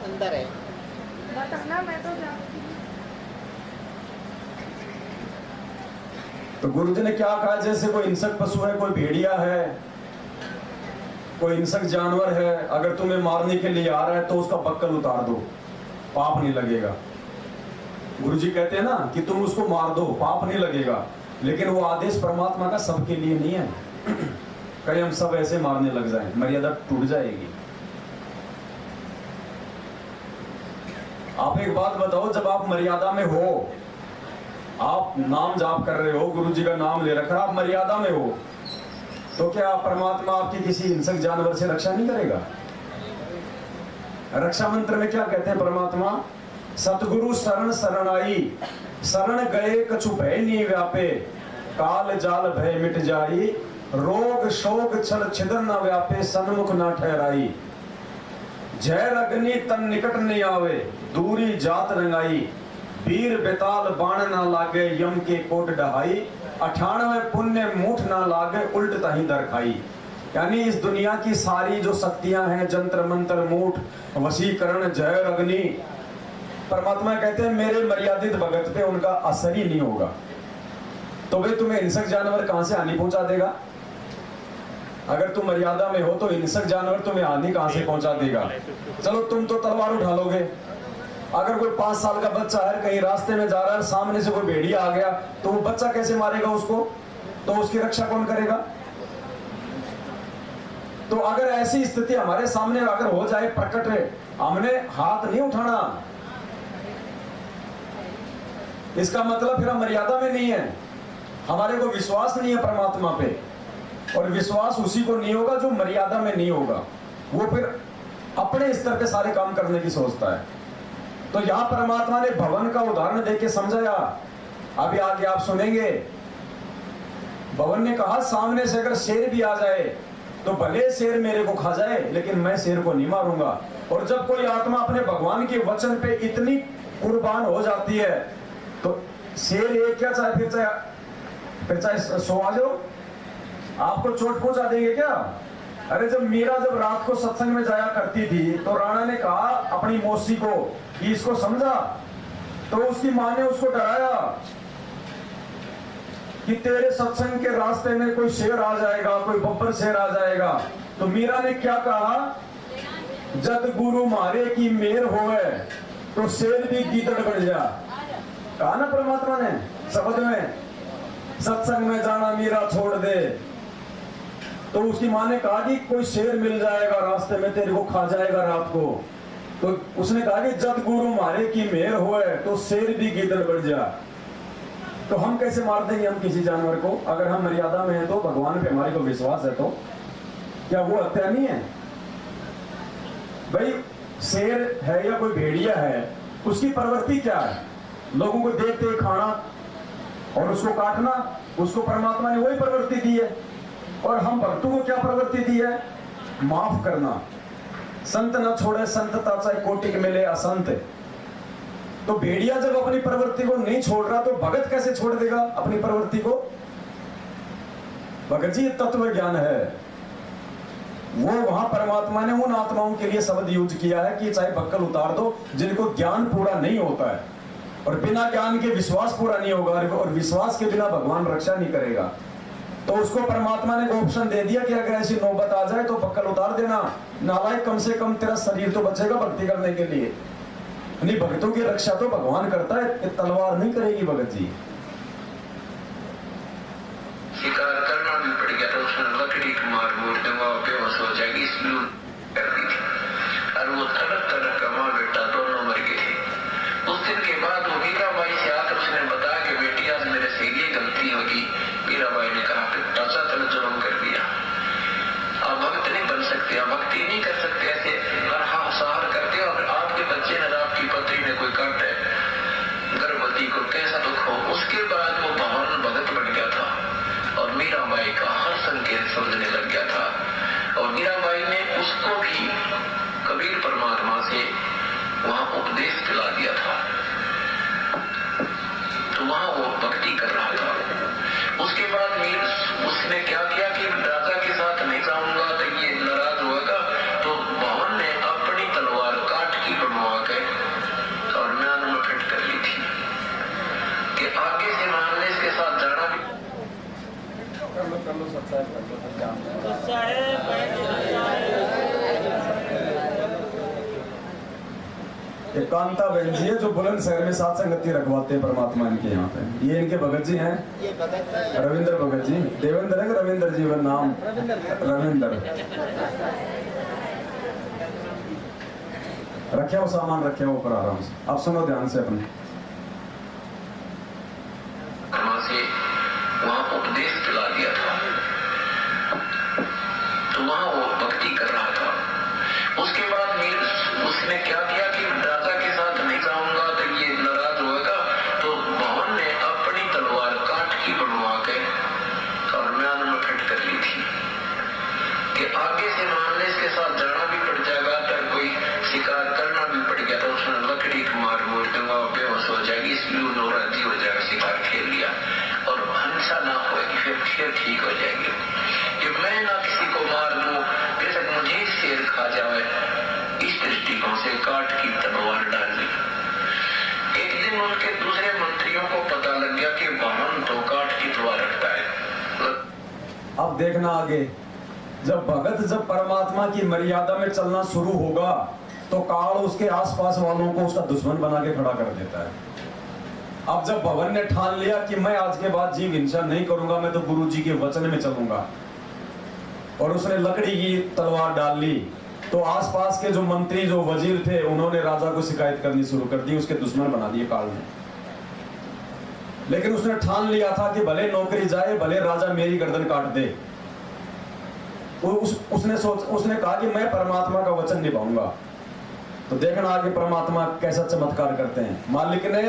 C: अंदर है,
E: बताना मैं तो जानती हूँ।
A: तो गुरु जी ने क्या कहा, जैसे कोई हिंसक पशु है, कोई भेड़िया है, कोई हिंसक जानवर है, अगर तुम्हें मारने के लिए आ रहा है तो उसका बक्कल उतार दो, पाप नहीं लगेगा। गुरु जी कहते हैं ना कि तुम उसको मार दो, पाप नहीं लगेगा, लेकिन वो आदेश परमात्मा का सबके लिए नहीं है। कहीं हम सब ऐसे मारने लग जाएं, मर्यादा टूट जाएगी। आप एक बात बताओ, जब आप मर्यादा में हो, आप नाम जाप कर रहे हो, गुरु जी का नाम ले रखा, आप मर्यादा में हो, तो क्या परमात्मा आपकी किसी हिंसक जानवर से रक्षा नहीं करेगा? रक्षा मंत्र में क्या कहते हैं परमात्मा, सतगुरु शरण शरणाई, शरण गए कछु भय नहीं व्यापे, काल जाल भय मिट जाई, रोग शोक छल छिद्र न व्यापे, सन्मुख न ठहराई, जहर अग्नि तन निकट नहीं आवे, दूरी जात रंगाई, वीर बेताल बाण न लागे, यम के कोट डहाई, 98 पुण्य मूठ न लागे, उल्ट तही दर खाई। यानी इस दुनिया की सारी जो शक्तियां हैं, जंत्र मंत्र मूठ वशीकरण जहर अग्नि, परमात्मा कहते हैं मेरे मर्यादित भगत पे उनका असर ही नहीं होगा। तो वे तुम्हें हिंसक जानवर कहां से हानि पहुंचा देगा? अगर तुम मर्यादा में हो तो हिंसक जानवर तुम्हें हानि कहां से पहुंचा देगा? चलो तुम तो तलवार उठा लोगे, अगर कोई 5 साल का बच्चा है कहीं रास्ते में जा रहा है, सामने से कोई भेड़िया आ गया, तो वो बच्चा कैसे मारेगा उसको? तो उसकी रक्षा कौन करेगा? तो अगर ऐसी स्थिति हमारे सामने अगर हो जाए प्रकट है, हमने हाथ नहीं उठाना, इसका मतलब फिर हम मर्यादा में नहीं है, हमारे को विश्वास नहीं है परमात्मा पे, और विश्वास उसी को नहीं होगा जो मर्यादा में नहीं होगा, वो फिर अपने स्तर पे सारे काम करने की सोचता है। तो यहां परमात्मा ने भवन का उदाहरण देके समझाया, अभी आगे आप सुनेंगे। भवन ने कहा सामने से अगर शेर भी आ जाए तो भले शेर मेरे को खा जाए, लेकिन मैं शेर को नहीं मारूंगा। और जब कोई आत्मा अपने भगवान के वचन पे इतनी कुर्बान हो जाती है, तो शेर एक क्या चाहे फिर चाहे 100 आ जाओ, आपको चोट पहुंचा देंगे क्या? अरे जब मीरा जब रात को सत्संग में जाया करती थी तो राणा ने कहा अपनी मौसी को कि इसको समझा, तो उसकी मां ने उसको डराया कि तेरे सत्संग के रास्ते में कोई शेर आ जाएगा, कोई बब्बर शेर आ जाएगा। तो मीरा ने क्या कहा, जद गुरु मारे की मेर होवे तो शेर भी गीदड़ बन जा। कहा ना परमात्मा ने शब्द में, सत्संग में जाना मीरा छोड़ दे, तो उसकी माँ ने कहा कि कोई शेर मिल जाएगा रास्ते में, तेरे को खा जाएगा रात को। तो उसने कहा कि जब गुरु मारे की मेहर होए तो शेर भी गिदड़ बढ़ जाए। तो हम कैसे मार देंगे हम किसी जानवर को? अगर हम मर्यादा में है तो, भगवान पे हमारे को विश्वास है तो क्या वो हत्या नहीं है? भाई शेर है या कोई भेड़िया है, उसकी प्रवृत्ति क्या है? लोगों को देखते ही खाना और उसको काटना, उसको परमात्मा ने वही प्रवृत्ति दी है। और हम भक्तों को क्या प्रवृत्ति दी है? माफ करना। संत न छोड़े संतता चाहे कोटि मिले असंत। तो भेड़िया जब अपनी प्रवृत्ति को नहीं छोड़ रहा तो भगत कैसे छोड़ देगा अपनी प्रवृत्ति को? भगत जी तत्व ज्ञान है वो, वहां परमात्मा ने उन आत्माओं के लिए शब्द यूज किया है कि चाहे बक्कल उतार दो जिनको ज्ञान पूरा नहीं होता है, और बिना ज्ञान के विश्वास पूरा नहीं होगा, और विश्वास के बिना भगवान रक्षा नहीं करेगा। तो उसको परमात्मा ने ऑप्शन दे दिया कि अगर ऐसी नौबत आ जाए तो बक्कल उतार देना, नालायक कम से कम तेरा शरीर तो बचेगा भक्ति करने के लिए। नहीं, भक्तों की रक्षा तो भगवान करता है, तलवार नहीं करेगी भगत जी।
D: शिकार करना भी पड़ गया तो उसने लकड़ी को मार मोड़ दूंगा, बेहोश हो जाएगी, इसलिए कर दी थी। और वो तड़क तड़क का माँ बेटा दोनों मर गए थे। उस दिन के बाद वो मीराबाई से आकर उसने बताया कि बेटी आज मेरे से ये गलती होगी। मीराबाई ने कहा टाचा तल जुर्म कर दिया, आप भक्त नहीं बन सकते, आप भक्ति नहीं कर सकते, ऐसे सहार करते हो। और आपके बच्चे ने, आपकी पत्नी ने कोई काटे गर्भवती को, कैसा दुख हो। उसके बाद वो भवन भगत बन गया था और मीराबाई का हर संकेत समझने लग गया था। और मीराबाई ने उसको भी कबीर परमात्मा से वहां उपदेश दिला दिया था, तो वहां वो भक्ति कर रहा था। उसके बाद उसने क्या किया कि राजा के साथ नहीं जाऊंगा तो ये नाराज होगा, तो भवन ने अपनी तलवार काट की बनवा के और म्यान में फिट कर ली थी कि आगे से मानने इसके साथ जाना भी।
A: एक कांता बहन जी है जो बुलंदशहर में साथ संगति रखवाते हैं परमात्मा इनके यहाँ पे। ये इनके भगत जी हैं, रविंद्र भगत जी। देवेंद्र है रविंद्र जी का नाम? रविंद्र। रखे हो सामान, रखे हो ऊपर आराम से। आप सुनो ध्यान से अपने।
D: वहां उपदेश दिला दिया था, तो वहां वो भक्ति कर रहा था। उसके बाद उसने क्या किया कि राजा के साथ नहीं जाऊंगा तो ये नाराज होगा, तो भवन ने अपनी तलवार काट की बनवा के और म्यान में फिट कर ली थी कि आगे से मानने इसके साथ जाना भी पड़ जाएगा, अगर कोई शिकार करना भी पड़ गया तो उसने लकड़ी को मार मोड़ दूंगा, बेहोश हो जाएगी, इसलिए नौराजी हो जाएगा, शिकार खेल लिया और हिंसा ना होगी, फिर ठीक हो जाएगी। कि मैं ना किसी को मार दूं, बेशक मुझे शेर खा जाए, इस दृष्टिकोण से काट की तलवार डाल दी। एक दिन उनके दूसरे मंत्रियों को पता लग गया कि भवन तो काट की तलवार रखता है।
A: अब देखना आगे, जब भगत जब परमात्मा की मर्यादा में चलना शुरू होगा तो काल उसके आसपास वालों को उसका दुश्मन बना के खड़ा कर देता है। अब जब भवन ने ठान लिया कि मैं आज के बाद जीव हिंसा नहीं करूंगा, मैं तो गुरु जी के वचन में चलूंगा, और उसने लकड़ी की तलवार डाल ली, तो आसपास के जो मंत्री जो वजीर थे उन्होंने राजा को शिकायत करनी शुरू कर दी, उसके दुश्मन बना दिए काल ने। लेकिन उसने ठान लिया था कि भले नौकरी जाए, भले राजा मेरी गर्दन काट दे। उसने कहा कि मैं परमात्मा का वचन निभाऊंगा। तो देखना आगे परमात्मा कैसा चमत्कार करते हैं। मालिक ने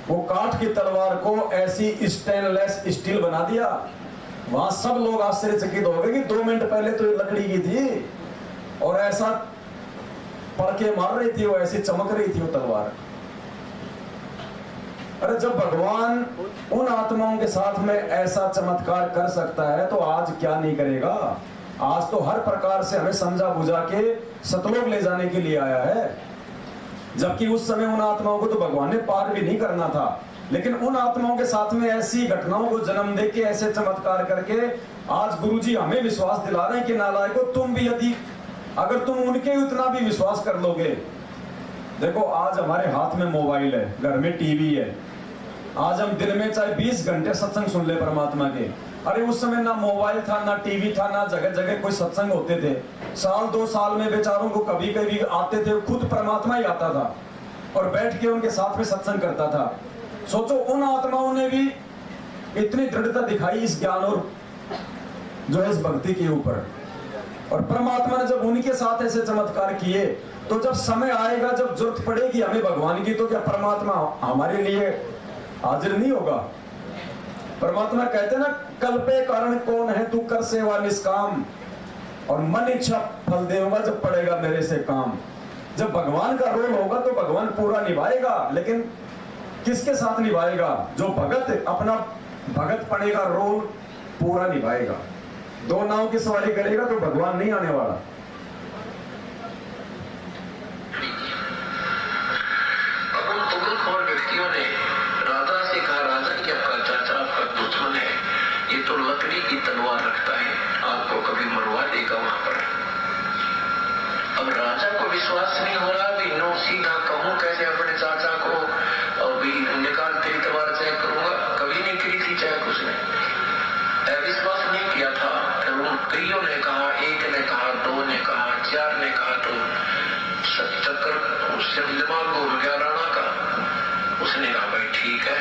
A: वो काठ की तलवार को ऐसी स्टेनलेस स्टील बना दिया, वहां सब लोग आश्चर्यचकित हो गए कि 2 मिनट पहले तो ये लकड़ी की थी और ऐसा पड़के मार रही थी, वो ऐसी चमक रही थी वो तलवार। अरे जब भगवान उन आत्माओं के साथ में ऐसा चमत्कार कर सकता है तो आज क्या नहीं करेगा। आज तो हर प्रकार से हमें समझा बुझा के सतलोक ले जाने के लिए आया है, जबकि उस समय उन आत्माओं को तो भगवान ने पार भी नहीं करना था। लेकिन उन आत्माओं के साथ में ऐसी घटनाओं को जन्म दे के ऐसे चमत्कार करके आज गुरुजी हमें विश्वास दिला रहे हैं कि नालायकों, तुम भी यदि अगर तुम उनके उतना भी विश्वास कर लोगे। देखो आज हमारे हाथ में मोबाइल है, घर में टीवी है, आज हम दिन में चाहे 20 घंटे सत्संग सुन ले परमात्मा के, अरे उस समय ना मोबाइल था, ना टीवी था, ना जगह जगह कोई सत्संग होते थे। साल 2 साल में बेचारों को कभी कभी आते थे, खुद परमात्मा ही आता था और बैठ के उनके साथ में सत्संग करता था। सोचो उन आत्माओं ने भी इतनी दृढ़ता दिखाई इस ज्ञान और जो है इस भक्ति के ऊपर, और परमात्मा ने जब उनके साथ ऐसे चमत्कार किए, तो जब समय आएगा, जब जरूरत पड़ेगी हमें भगवान की, तो क्या परमात्मा हमारे लिए हाजिर नहीं होगा? परमात्मा कहते ना, कल्पे कारण कौन है, तू कर सेवा निष्काम और मन इच्छा फल देगा जब पड़ेगा मेरे से काम। जब भगवान का रोल होगा तो भगवान पूरा निभाएगा, लेकिन किसके साथ निभाएगा? जो भगत अपना भगत पड़ेगा, रोल पूरा निभाएगा। 2 नाव की सवारी करेगा तो भगवान नहीं आने वाला।
D: अब उन तुगलखोर व्यक्तियों ने राजा से कहा, राजा की आपका चाचा आपका दुश्मन है, ये तो लकड़ी की तलवार रखता है, आपको कभी मरवा देगा वहां पर। अब राजा को विश्वास नहीं हो रहा, भी नो सीधा कहूं कैसे अपने चाचा को, और भी निकाल तेरी तलवार चेक करूंगा, कभी नहीं करी थी चेक उसने, विश्वास नहीं किया था। फिर उन कईयों ने कहा, 1 ने कहा, 2 ने कहा, 4 ने कहा, तो चक्कर उससे दिमाग घूम गया राणा का। उसने कहा भाई ठीक है,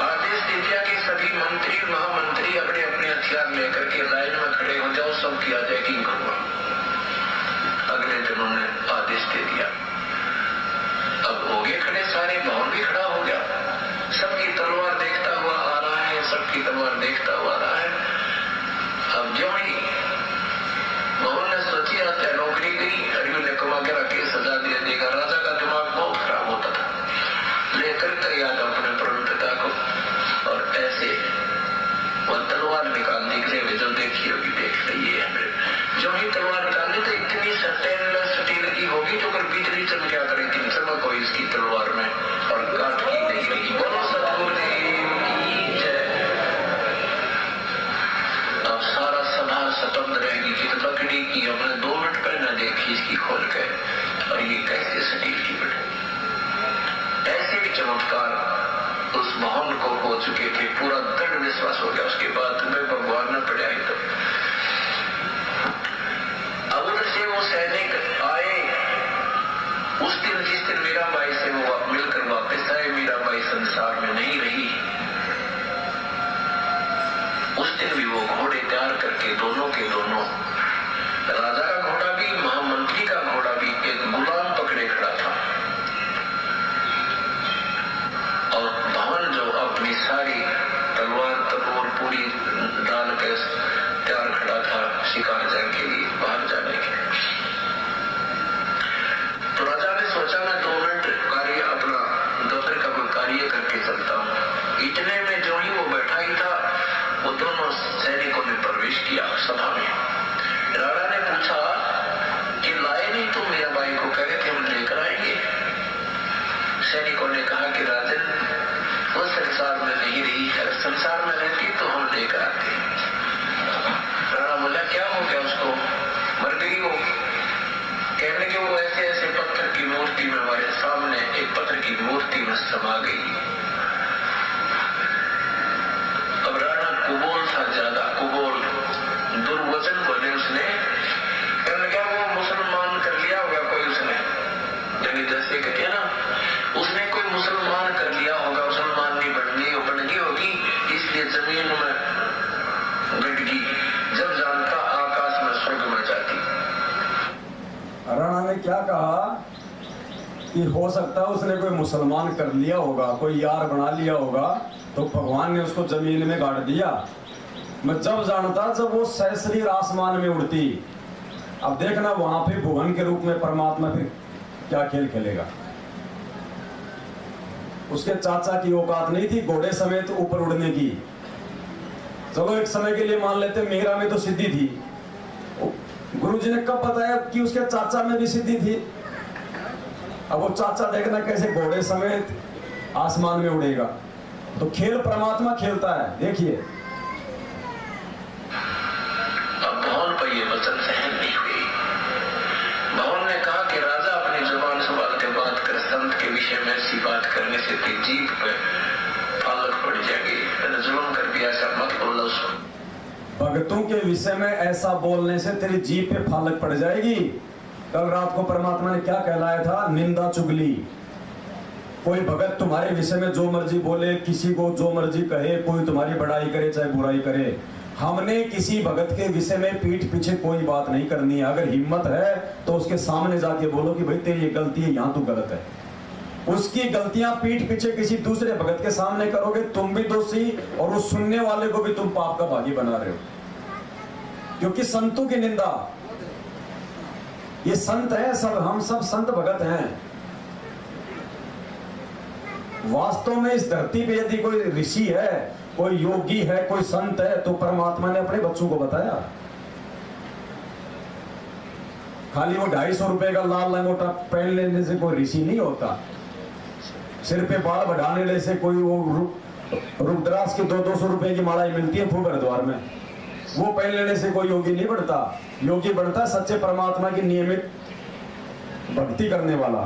D: आदेश दे दिया कि सभी मंत्री महामंत्री अपने अपने हथियार लेकर के लाइन में खड़े हो जाओ, सब किया जाए कि करूंगा। अगले दिन उन्होंने आदेश दे दिया। अब हो गए खड़े सारे, भवन भी खड़ा हो गया, सबकी तलवार देखता हुआ आ रहा है, सबकी तलवार देखता हुआ आ रहा है। अब जो ही भवन ने सोची आता है नौकरी गई, अरबी ने कमा के रखे, सजा दे देगा। राजा का दिमाग बहुत खराब होता था, लेकर के याद अपने परम पिता को, और ऐसे वो तलवार निकालने के लिए जो देखी होगी देख लीजिए। जो ही तलवार निकालने तो इतनी स्टेनलेस होगी जो कर बिजली चमका करेगी, चमक हो इसकी तलवार में, और काट की नहीं रही। बोलो सतगुरुदेव की जय। अब सारा सभा स्वतंत्र रहेगी कि लकड़ी की हमने 2 मिनट पहले देखी इसकी खोल के, और ये कैसे स्टील की बने। ऐसे भी चमत्कार उस भवन को हो चुके थे, पूरा दृढ़ विश्वास हो गया। उसके बाद में भगवान ने पढ़ाई, तो अब उधर से वो सैनिक आए। उस दिन जिस दिन मीराबाई से वो मिलकर वापस आए, मीराबाई संसार में नहीं रही। उस दिन भी वो घोड़े तैयार करके दोनों के दोनों, राजा का घोड़ा भी, महामंत्री का घोड़ा भी, एक गुलाम पकड़े खड़ा था। और भवन जो अपनी सारी तलवार तलवार पूरी डाल के तैयार खड़ा था शिकार जाने के लिए, बाहर जाने के लिए। तो राजा ने सोचा मैं 2 मिनट कार्य अपना दफ्तर का कोई कार्य करके चलता हूँ। इतने में जो ही वो बैठा ही था, वो दोनों सैनिकों ने प्रवेश किया सभा में। राणा ने पूछा कि लाए नहीं तुम मीराबाई को? कह रहे थे हम लेकर आएंगे। सैनिकों ने कहा कि राजन वो संसार में नहीं रही है, संसार में रहती तो हम लेकर आते। राणा बोला क्या हो गया उसको, मर गई वो? कहने के वो ऐसे ऐसे पत्थर की मूर्ति में, हमारे सामने एक पत्थर की मूर्ति में समा गई। अब राणा कुबोल था, ज्यादा कुबोल, दुर्वचन बोले उसने। कहने क्या वो मुसलमान कर लिया होगा कोई उसने, यानी जैसे कहते ना, उसने कोई मुसलमान कर लिया होगा, मुसलमान नहीं बन गई होगी, इसलिए जमीन में गट गई, जब जानता आकाश में स्वर्ग में जाती।
A: राणा ने क्या कहा कि हो सकता है उसने कोई मुसलमान कर लिया होगा, कोई यार बना लिया होगा, तो भगवान ने उसको जमीन में गाड़ दिया। मैं जब जानता जब वो सहस्रीर आसमान में उड़ती। अब देखना वहां पे भुवन के रूप में परमात्मा फिर क्या खेल खेलेगा। उसके चाचा की औकात नहीं थी घोड़े समेत ऊपर उड़ने की। चलो एक समय के लिए मान लेते मीरा में तो सिद्धि थी, गुरुजी ने कब बताया कि उसके चाचा में भी सिद्धि थी? अब वो चाचा देखना कैसे घोड़े समेत आसमान में उड़ेगा। तो खेल परमात्मा खेलता है, देखिए।
D: अब भवन पर ये वचन सहन नहीं हुई। भवन ने कहा कि राजा अपनी जुबान संभाल के बात कर, संत के विषय में ऐसी बात करने से तेरी जीभ पे फालक पड़ जाएगी, मैंने जुल्म कर दिया, ऐसा मत बोला उसको।
A: भक्तों के विषय में ऐसा बोलने से तेरी जीभ पे फालक पड़ जाएगी। कल रात को परमात्मा ने क्या कहलाया था? निंदा चुगली। कोई भगत तुम्हारे विषय में जो मर्जी बोले, किसी को जो मर्जी कहे, कोई तुम्हारी बड़ाई करे चाहे बुराई करे, हमने किसी भगत के विषय में पीठ पीछे कोई बात नहीं करनी है। अगर हिम्मत है तो उसके सामने जाके बोलो कि भाई तेरी ये गलती है, यहाँ तू गलत है। उसकी गलतियां पीठ पीछे किसी दूसरे भगत के सामने करोगे, तुम भी दोषी और उस सुनने वाले को भी तुम पाप का भागी बना रहे हो। क्योंकि संतों की निंदा, ये संत है सब, हम सब संत भगत हैं। वास्तव में इस धरती पे यदि कोई ऋषि है, कोई योगी है, कोई संत है, तो परमात्मा ने अपने बच्चों को बताया। खाली वो 250 रुपए का लाल लंगोटा पहन लेने से कोई ऋषि नहीं होता। सिर पे बाल बढ़ाने से कोई वो रुद्राक्ष की 200-200 रुपए की माला मिलती है खूब हरिद्वार में, वो पहन लेने से कोई योगी नहीं बढ़ता। योगी बढ़ता है सच्चे परमात्मा की नियमित भक्ति करने वाला।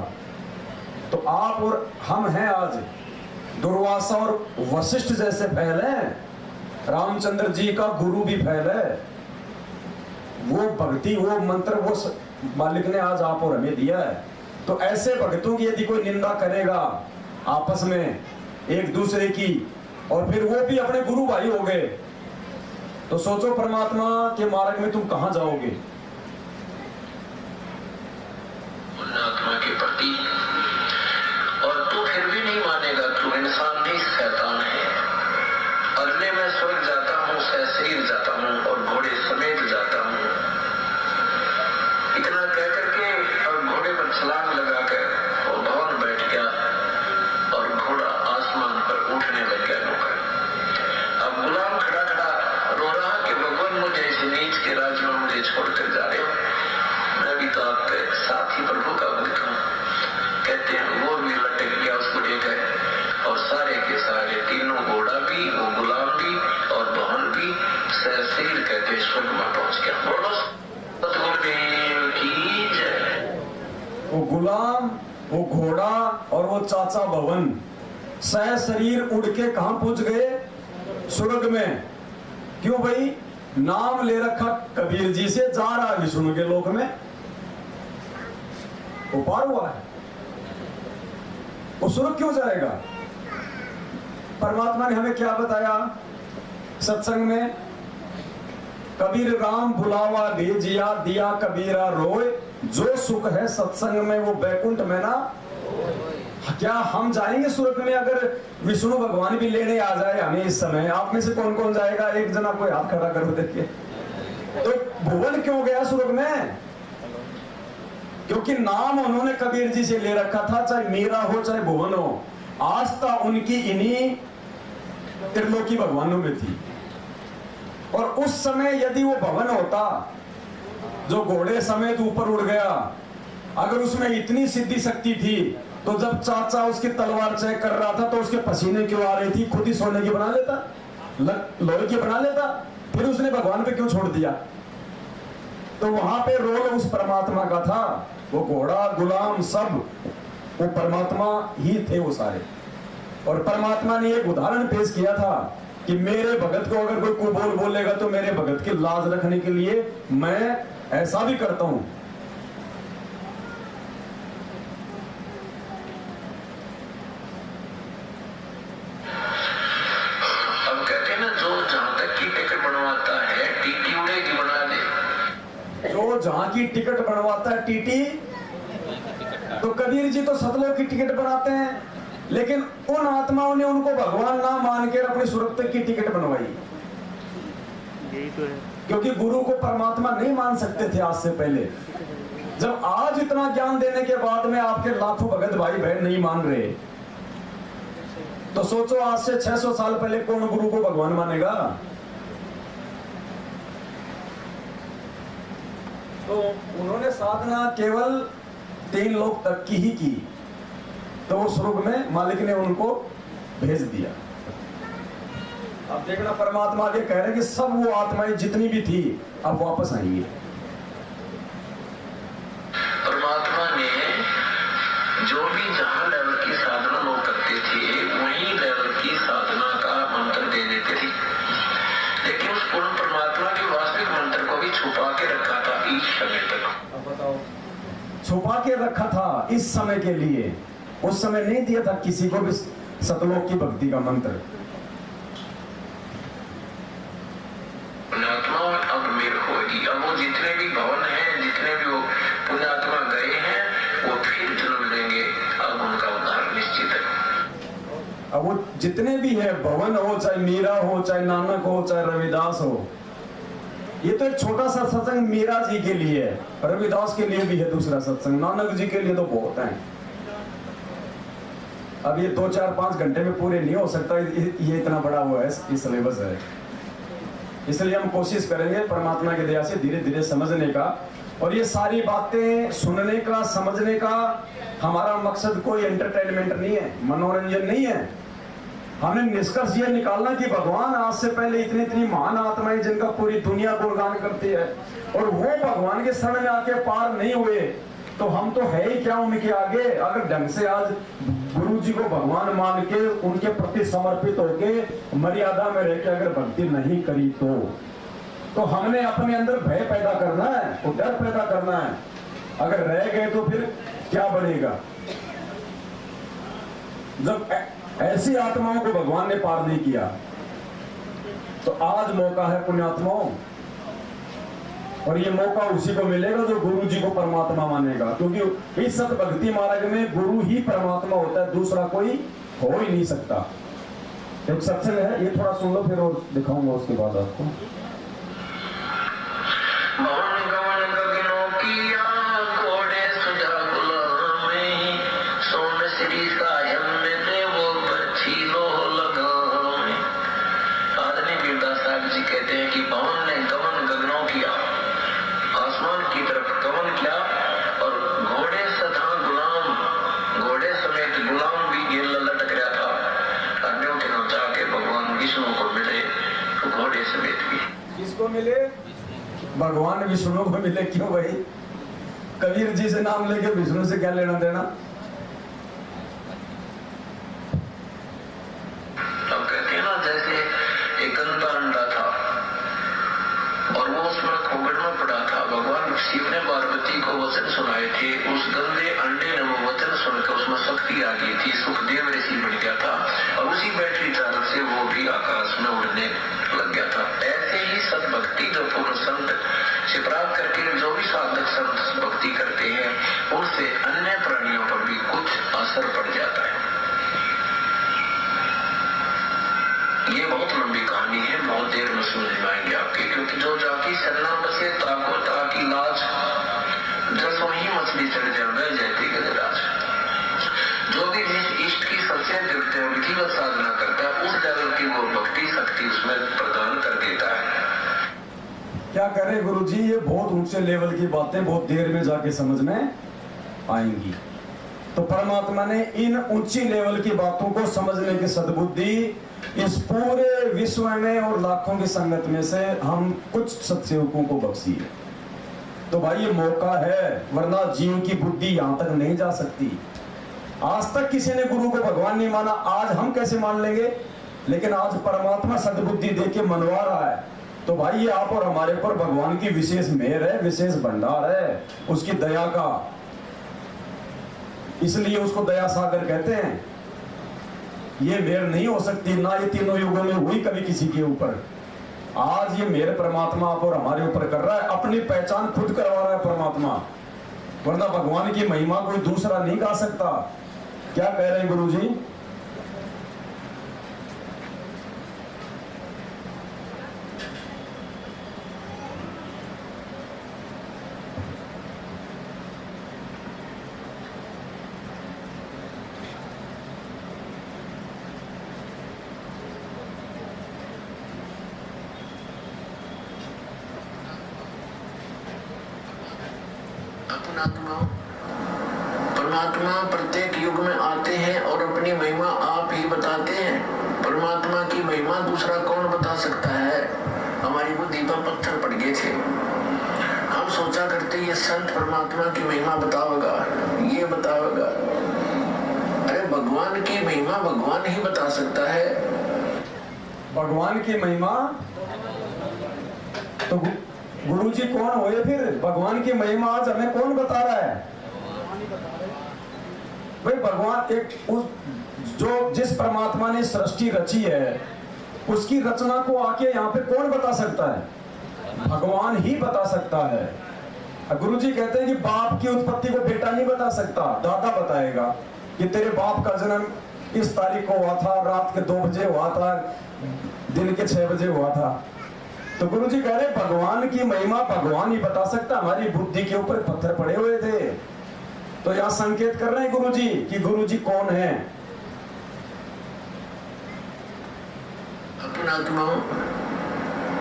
A: तो आप और हम हैं आज दुर्वासा और वशिष्ठ जैसे फैले, रामचंद्र जी का गुरु भी फैले। वो भक्ति, वो मंत्र, वो मालिक ने आज आप और हमें दिया है। तो ऐसे भक्तों की यदि कोई निंदा करेगा आपस में एक दूसरे की, और फिर वो भी अपने गुरु भाई हो गए, तो सोचो परमात्मा के मार्ग में तुम कहां जाओगे।
D: आत्मा के प्रति, और तू फिर भी नहीं मानेगा, तू इंसान नहीं शैतान है। अगले मैं स्वर्ग जाता हूँ, सहशरीर जाता हूँ और घोड़े समेत जाता हूँ। इतना कह करके और घोड़े पर छलांग लगा कर और भवन बैठ गया और घोड़ा आसमान पर उठने लग गया नौकर। अब गुलाम खड़ा खड़ा रो रहा कि भगवान मुझे इस नीच के राज में मुझे छोड़कर जा रहे हो, मैं भी तो आपके साथ ही प्रभु का भक्त हूँ। कहते हैं वो भी लटक गया उस घोड़े का, और सारे के सारे तीनों, घोड़ा भी, वो गुलाम भी और बहन भी, सहशरीर कहते स्वर्ग में पहुंच गया। बोलो सतगुरुदेव की जय।
A: वो गुलाम, वो घोड़ा और वो चाचा भवन सहशरीर उड़ के कहां पहुंच गए? स्वर्ग में। क्यों भाई? नाम ले रखा कबीर जी से, जा रहा विष्णु के लोक में, वो पार हुआ है। वो स्वर्ग क्यों जाएगा? परमात्मा ने हमें क्या बताया सत्संग में? कबीर राम बुलावा भेजिया, दिया कबीरा रोए, जो सुख है सत्संग में वो बैकुंठ में ना। क्या हम जाएंगे स्वर्ग में अगर विष्णु भगवान भी लेने आ जाए हमें इस समय? आप में से कौन कौन जाएगा? एक जना कोई हाथ खड़ा करो देखिए। तो भुवन क्यों गया स्वर्ग में? क्योंकि नाम उन्होंने कबीर जी से ले रखा था, चाहे मीरा हो चाहे भुवन हो। आस्था उनकी इन्हीं त्रिलोकी भगवानों में थी। और उस समय यदि वो भवन होता जो घोड़े समेत ऊपर उड़ गया, अगर उसमें इतनी सिद्धि शक्ति थी, तो जब चाचा उसकी तलवार चेक कर रहा था तो उसके पसीने क्यों आ रही थी? खुद ही सोने की बना लेता, लोहे की बना लेता, फिर उसने भगवान पे क्यों छोड़ दिया? तो वहां पे रोल उस परमात्मा का था। वो घोड़ा, गुलाम, सब वो परमात्मा ही थे वो सारे। और परमात्मा ने एक उदाहरण पेश किया था कि मेरे भगत को अगर कोई कुबोल बोलेगा तो मेरे भगत की लाज रखने के लिए मैं ऐसा भी करता हूं।
D: अब कहते हैं ना, जो जहां तक की टिकट बनवाता है टीटी उड़ेगी बना दे।
A: जो जहां की टिकट बनवाता है टीटी, तो कबीर जी तो सतलोक की टिकट बनाते हैं, लेकिन उन आत्माओं ने उनको भगवान ना मान के अपनी सुरक्षा की टिकट बनवाई।
C: यही तो है।
A: क्योंकि गुरु को परमात्मा नहीं मान सकते थे आज से पहले। जब आज इतना ज्ञान देने के बाद में आपके लाखों भगत भाई बहन नहीं मान रहे, तो सोचो आज से 600 साल पहले कौन गुरु को भगवान मानेगा? तो उन्होंने साधना केवल 3 लोग तक की ही की, तो वो स्वर्ग में मालिक ने उनको भेज दिया। अब देखना परमात्मा आगे कह रहे हैं कि सब वो आत्माएं जितनी भी थी अब वापस आएंगी।
D: परमात्मा ने जो भी जहां लेवल की साधना लोग करते थे वही लेवल की साधना का मंत्र दे देते थे, लेकिन उस पूर्ण परमात्मा भी छुपा के रखा था इस समय तक।
A: अब बताओ, छुपा के रखा था इस समय के लिए, उस समय नहीं दिया था किसी को भी सतलोक की भक्ति का मंत्र।
D: पुण्यात्मा अब मेरे होगी, अब वो जितने भी भवन हैं, जितने भी वो पुण्यात्मा गए हैं, वो फिर जन्म लेंगे, अब उनका उद्धार निश्चित है।
A: अब वो जितने भी है, भवन हो, चाहे मीरा हो, चाहे नानक हो, चाहे रविदास हो, ये तो एक छोटा सा सत्संग मीरा जी के लिए है, रविदास के लिए भी है दूसरा सत्संग, नानक जी के लिए तो बहुत है। अब ये 2, 4, 5 घंटे में पूरे नहीं हो सकता, ये इतना बड़ा हुआ है, ये सिलेबस है। इसलिए हम कोशिश करेंगे परमात्मा की दया से धीरे धीरे समझने का, और ये सारी बातें सुनने का, समझने का हमारा मकसद कोई एंटरटेनमेंट नहीं है, मनोरंजन नहीं है। हमें निष्कर्ष ये निकालना कि भगवान आज से पहले इतनी इतनी महान आत्माएं जिनका पूरी दुनिया गुणगान करती है, और वो भगवान के शरण में आके पार नहीं हुए, तो हम तो है ही क्या उनके आगे। अगर ढंग से आज गुरु जी को भगवान मान के उनके प्रति समर्पित होके मर्यादा में रह के अगर भक्ति नहीं करी, तो हमने अपने अंदर भय पैदा करना है, तो डर पैदा करना है। अगर रह गए तो फिर क्या बनेगा। जब ऐसी आत्माओं को भगवान ने पार नहीं किया, तो आज मौका है पुण्यात्माओं, और ये मौका उसी को मिलेगा जो गुरु जी को परमात्मा मानेगा, क्योंकि इस सत भक्ति मार्ग में गुरु ही परमात्मा होता है, दूसरा कोई हो ही नहीं सकता। एक सत्संग है, ये थोड़ा सुन लो, फिर और दिखाऊंगा उसके बाद आपको।
D: कहते हैं कि पवन ने गमन गगनों किया, आसमान की तरफ गमन किया, और घोड़े सदा गुलाम, घोड़े समेत गुलाम भी ये लटक रहा था। अन्यों के नाम जाके भगवान विष्णु को मिले, तो घोड़े समेत भी।
A: किसको मिले? भगवान विष्णु को मिले। क्यों भाई? कबीर जी से नाम लेके विष्णु से क्या लेना देना?
D: अब कहते हैं ना, जैसे एक गंदा अंडा था और वो उसमें खोगड़ में पड़ा था, भगवान शिव ने पार्वती को वचन सुनाए थे, उस गंदे अंडे ने वो वचन सुनकर उसमें शक्ति आ गई थी, सुखदेव ऋषि बन गया था, और उसी बैटरी चालक से वो भी आकाश में उड़ने लग गया था। ऐसे ही सद्भक्ति जो पूर्ण संत से प्राप्त करके जो भी साधक संत भक्ति करते हैं, उनसे अन्य प्राणियों पर भी कुछ असर पड़ जाता है। ये बहुत लंबी कहानी है, बहुत देर में समझ में आएंगे आपके, क्योंकि जो जाकी शरणा बसे ताको ताकी लाज, जसो ही मछली चढ़ जाए जाती गजराज। जो भी जिस इष्ट की सबसे दिव्य विधिवत साधना करता है, उस लेवल की वो भक्ति शक्ति उसमें प्रदान कर देता है।
A: क्या करे गुरु जी, ये बहुत ऊंचे लेवल की बातें बहुत देर में जाके समझ में आएंगी। तो परमात्मा ने इन ऊंची लेवल की बातों को समझने की सद्बुद्धि इस पूरे विश्व में और लाखों की संगत में से हम कुछ सत्सेवकों को बख्शी है। तो भाई ये मौका है, वरना जीव की बुद्धि यहां तक नहीं जा सकती। आज तक किसी ने गुरु को भगवान नहीं माना, आज हम कैसे मान लेंगे? लेकिन आज परमात्मा सद्बुद्धि देके मनवा रहा है। तो भाई ये आप और हमारे पर भगवान की विशेष मेहर है, विशेष भंडार है उसकी दया का, इसलिए उसको दया सागर कहते हैं। ये मेहर नहीं हो सकती, ना ये तीनों युगों में हुई कभी किसी के ऊपर। आज ये मेहर परमात्मा आप और हमारे ऊपर कर रहा है, अपनी पहचान खुद करवा रहा है परमात्मा, वरना भगवान की महिमा कोई दूसरा नहीं गा सकता। क्या कह रहे हैं गुरु जी?
D: परमात्मा प्रत्येक युग में आते हैं और अपनी महिमा आप ही बताते हैं। परमात्मा की महिमा दूसरा कौन बता सकता है? हमारी बुद्धि पर पत्थर पड़ गए थे, हम सोचा करते ये संत परमात्मा की महिमा बताओगा, ये बताओगा। अरे भगवान की महिमा भगवान ही बता सकता है।
A: भगवान की महिमा तो गुरुजी कौन हुए फिर? भगवान की महिमा आज हमें कौन बता रहा है? भाई भगवान एक जो जिस परमात्मा ने सृष्टि रची है उसकी रचना को आके यहाँ पे कौन बता सकता है? भगवान ही बता सकता है। गुरुजी कहते हैं कि बाप की उत्पत्ति को बेटा नहीं बता सकता, दादा बताएगा कि तेरे बाप का जन्म इस तारीख को हुआ था, रात के 2 बजे हुआ था, दिन के 6 बजे हुआ था। तो गुरुजी कह रहे भगवान की महिमा भगवान ही बता सकता, हमारी बुद्धि के ऊपर पत्थर पड़े हुए थे। तो यहां संकेत कर रहे हैं गुरुजी कि गुरुजी कौन है।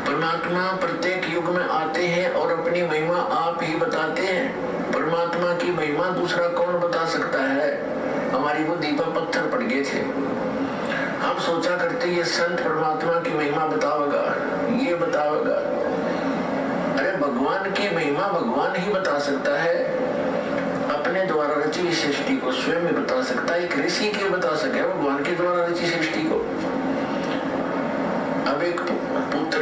D: परमात्मा प्रत्येक युग में आते हैं और अपनी महिमा आप ही बताते हैं। परमात्मा की महिमा दूसरा कौन बता सकता है? हमारी बुद्धि पर पत्थर पड़ गए थे। हम सोचा करते ये संत परमात्मा की महिमा बतावेगा, ये बतावेगा। अरे भगवान की महिमा भगवान ही बता सकता है, अपने द्वारा रची सृष्टि को स्वयं ही बता सकता है। एक ऋषि के बता सके भगवान के द्वारा रची सृष्टि को। अब एक पुत्र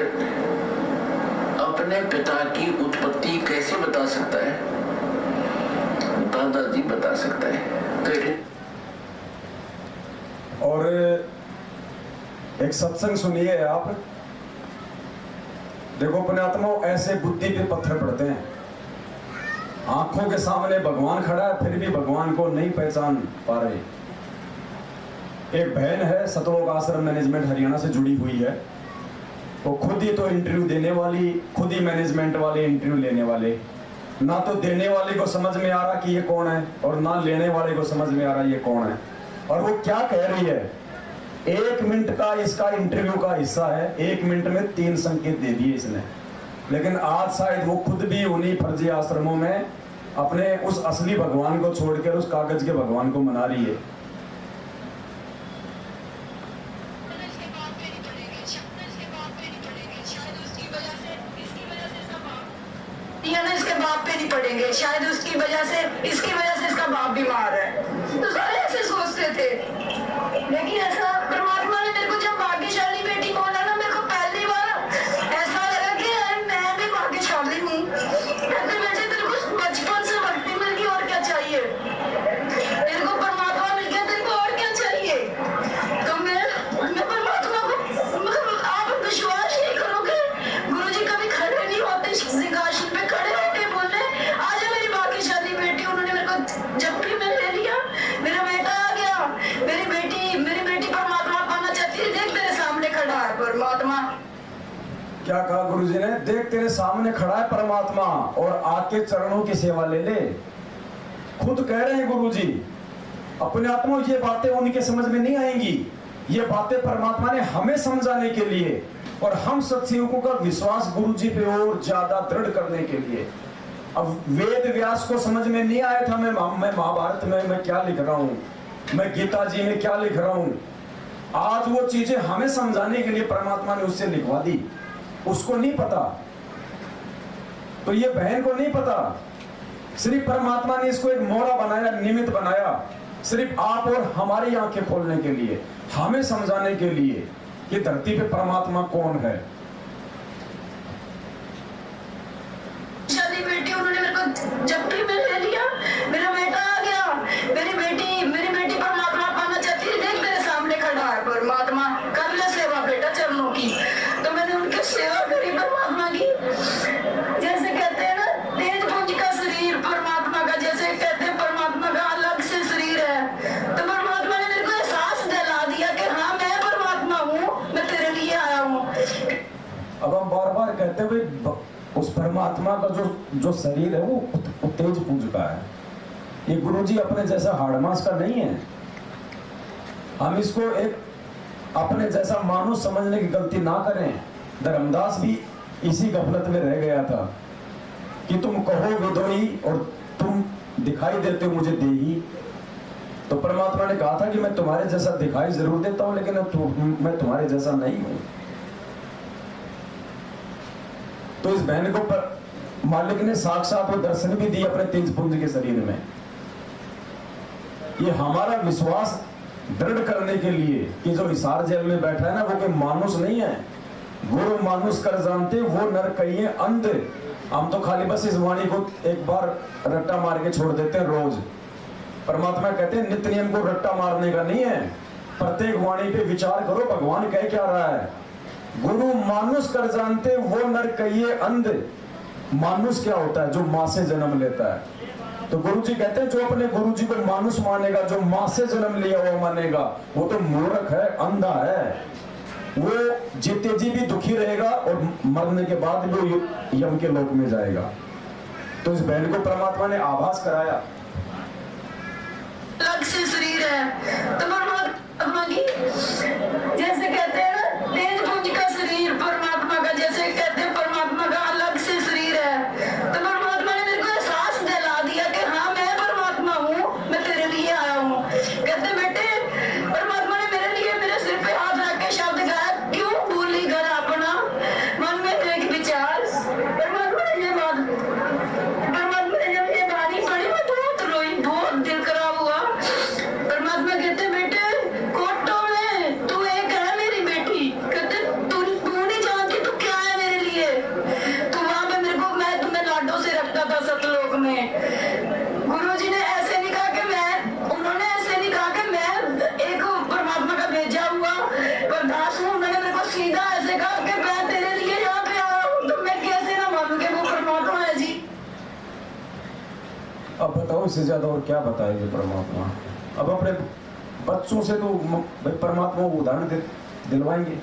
D: अपने पिता की उत्पत्ति कैसे बता सकता है? दादाजी बता सकता है।
A: और एक सत्संग सुनिए आप, देखो अपने आत्मा ऐसे बुद्धि पे पत्थर पड़ते हैं। आंखों के सामने भगवान खड़ा है फिर भी भगवान को नहीं पहचान पा रहे। एक बहन है सतलोक आश्रम मैनेजमेंट हरियाणा से जुड़ी हुई है, वो खुद ही तो इंटरव्यू देने वाली, खुद ही मैनेजमेंट वाले इंटरव्यू लेने वाले। ना तो देने वाले को समझ में आ रहा कि ये कौन है और ना लेने वाले को समझ में आ रहा ये कौन है। और वो क्या कह रही है, 1 मिनट का इसका इंटरव्यू का हिस्सा है, 1 मिनट में 3 संकेत दे दिए इसने। लेकिन आज शायद वो खुद भी उन्हीं फर्जी आश्रमों में अपने उस असली भगवान को छोड़कर उस कागज के भगवान को मना रही है।
F: इसके बाप पे नहीं पड़ेंगे, शायद उसकी वजह से, इसकी वजह से इसका बाप बीमार है। तो सारे ऐसे सोचते थे। लेकिन ऐसा परमात्मा ने मेरे को जब भाग्यशाली बेटी बोला ना, मेरे को पहली बार ऐसा लगा कि मैं भी भाग्यशाली हूँ। कहते बेटे तेरे को बचपन से भक्ति मिल गई, और क्या चाहिए? तेरे को परमात्मा मिल गया, तेरे को और क्या चाहिए? तो मैं परमात्मा को, मतलब आप विश्वास नहीं करोगे, गुरुजी कभी खड़े नहीं होते सिंहासन पे, खड़े होके बोले आज मेरी भाग्यशाली बेटी। उन्होंने मेरे को जब भी मैं ले लिया, मेरा बेटा आ गया, मेरी बेटी परमात्मा पाना चाहती है। देख तेरे सामने खड़ा है परमात्मा।
A: क्या कहा गुरुजी ने? देख तेरे सामने खड़ा है परमात्मा और आके चरणों की सेवा ले ले। खुद कह रहे हैं गुरुजी अपने आत्मा, ये बातें उनके समझ में नहीं आएंगी। ये बातें परमात्मा ने हमें समझाने के लिए और हम सत्सेवकों का विश्वास गुरुजी पे और ज्यादा दृढ़ करने के लिए। अब वेद व्यास को समझ में नहीं आया था मैं महाभारत में मैं क्या लिख रहा हूँ, मैं गीता जी में क्या लिख रहा हूँ। आज वो चीजें हमें समझाने के लिए परमात्मा ने उससे लिखवा दी। उसको नहीं पता, तो ये बहन को नहीं पता। सिर्फ परमात्मा ने इसको एक मोड़ा बनाया, निमित्त बनाया, सिर्फ आप और हमारी आंखें खोलने के लिए, हमें समझाने के लिए कि धरती पे परमात्मा कौन है।
F: शादी बेटी, उन्होंने मेरे को जब भी मैं ले लिया, मेरा बेटा आ गया, मेरी बेटी परमात्मा पाना चाहती है। देख मेरे सामने खड़ा है परमात्मा, कर ले सेवा बेटा चरणों की। तो मैंने उनकी सेवा करी परमात्मा की। जैसे कहते हैं ना तेज पुंज का शरीर परमात्मा का, जैसे कहते हैं परमात्मा का अलग से शरीर है, तो परमात्मा ने मेरे को एहसास दिला दिया कि हाँ मैं परमात्मा हूँ, मैं तेरे लिए आया हूँ।
A: अब हम बार बार कहते हैं भाई उस परमात्मा का जो शरीर है वो तेज पुंज का है। ये गुरुजी अपने जैसा हाड़मास का नहीं है। हम इसको एक अपने जैसा मानुष समझने की गलती ना करें। धर्मदास भी इसी गफलत में रह गया था कि तुम कहो विदोई और तुम दिखाई देते हो मुझे देही। तो परमात्मा ने कहा था कि मैं तुम्हारे जैसा दिखाई जरूर देता हूं, लेकिन मैं तुम्हारे जैसा नहीं हूं। तो इस बहन को मालिक ने साक्षात वो दर्शन भी दिए अपने तेज पुंज के शरीर में। ये हमारा विश्वास दृढ़ करने के लिए कि जो हिसार जेल में बैठा है ना, वो कोई मानुष नहीं है। गुरु मानुष कर जानते वो नर कहिए अंध, हम तो खाली बस इस वाणी को एक बार रट्टा मार के छोड़ देते हैं रोज। परमात्मा कहते हैं नित्य नियम को रट्टा मारने का नहीं है, प्रत्येक वाणी पे विचार करो भगवान कह क्या रहा है। गुरु मानुष कर जानते वो नर कहिए अंध। मानुष क्या होता है? जो माँ से जन्म लेता है। तो गुरु जी कहते हैं जो अपने गुरु जी को मानुष मानेगा, जो माँ से जन्म लिया हुआ मानेगा, वो तो मूर्ख है, अंधा है। वो जीते जी भी दुखी रहेगा और मरने के बाद भी वो यम के लोक में जाएगा। तो इस बहन को परमात्मा ने आभास कराया।
F: अलग से शरीर है तो परमात्मा की, जैसे कहते हैं ना तेज पुंज का शरीर परमात्मा का, जैसे कहते हैं परमात्मा का अलग से शरीर है। तो परमात्मा ने मेरे को एहसास दिला दिया कि हाँ मैं परमात्मा हूँ, मैं तेरे लिए आया हूँ। कहते बेटे परमात्मा ने मेरे लिए मेरे सिर पे हाथ रख के शब्द गाया, क्यों भूली घर अपना मन में एक विचार। परमात्मा ने ये बात, परमात्मा ने जब ये बानी पढ़ी मैं बहुत रोई, बहुत दिल खराब हुआ। परमात्मा कहते बेटे कोटों में तू एक है मेरी बेटी, कहते तू नहीं जानती तू क्या है मेरे लिए। तू वहां पे मेरे को, मैं तुम्हें लाडों से रखता था सतलोक में। गुरुजी ने ऐसे नहीं कहा कि मैं, उन्होंने ऐसे नहीं कहा कि मैं एक परमात्मा का भेजा हुआ बर्दाश्त हूँ। उन्होंने मेरे को सीधा ऐसे कहा कि मैं तेरे लिए यहाँ पे आया हूँ, तो मैं कैसे ना मानूं कि वो परमात्मा है जी।
A: अब बताओ इससे ज्यादा और क्या बताएंगे परमात्मा। अब अपने बच्चों से तो भाई परमात्मा को उदाहरण दिलवाएंगे।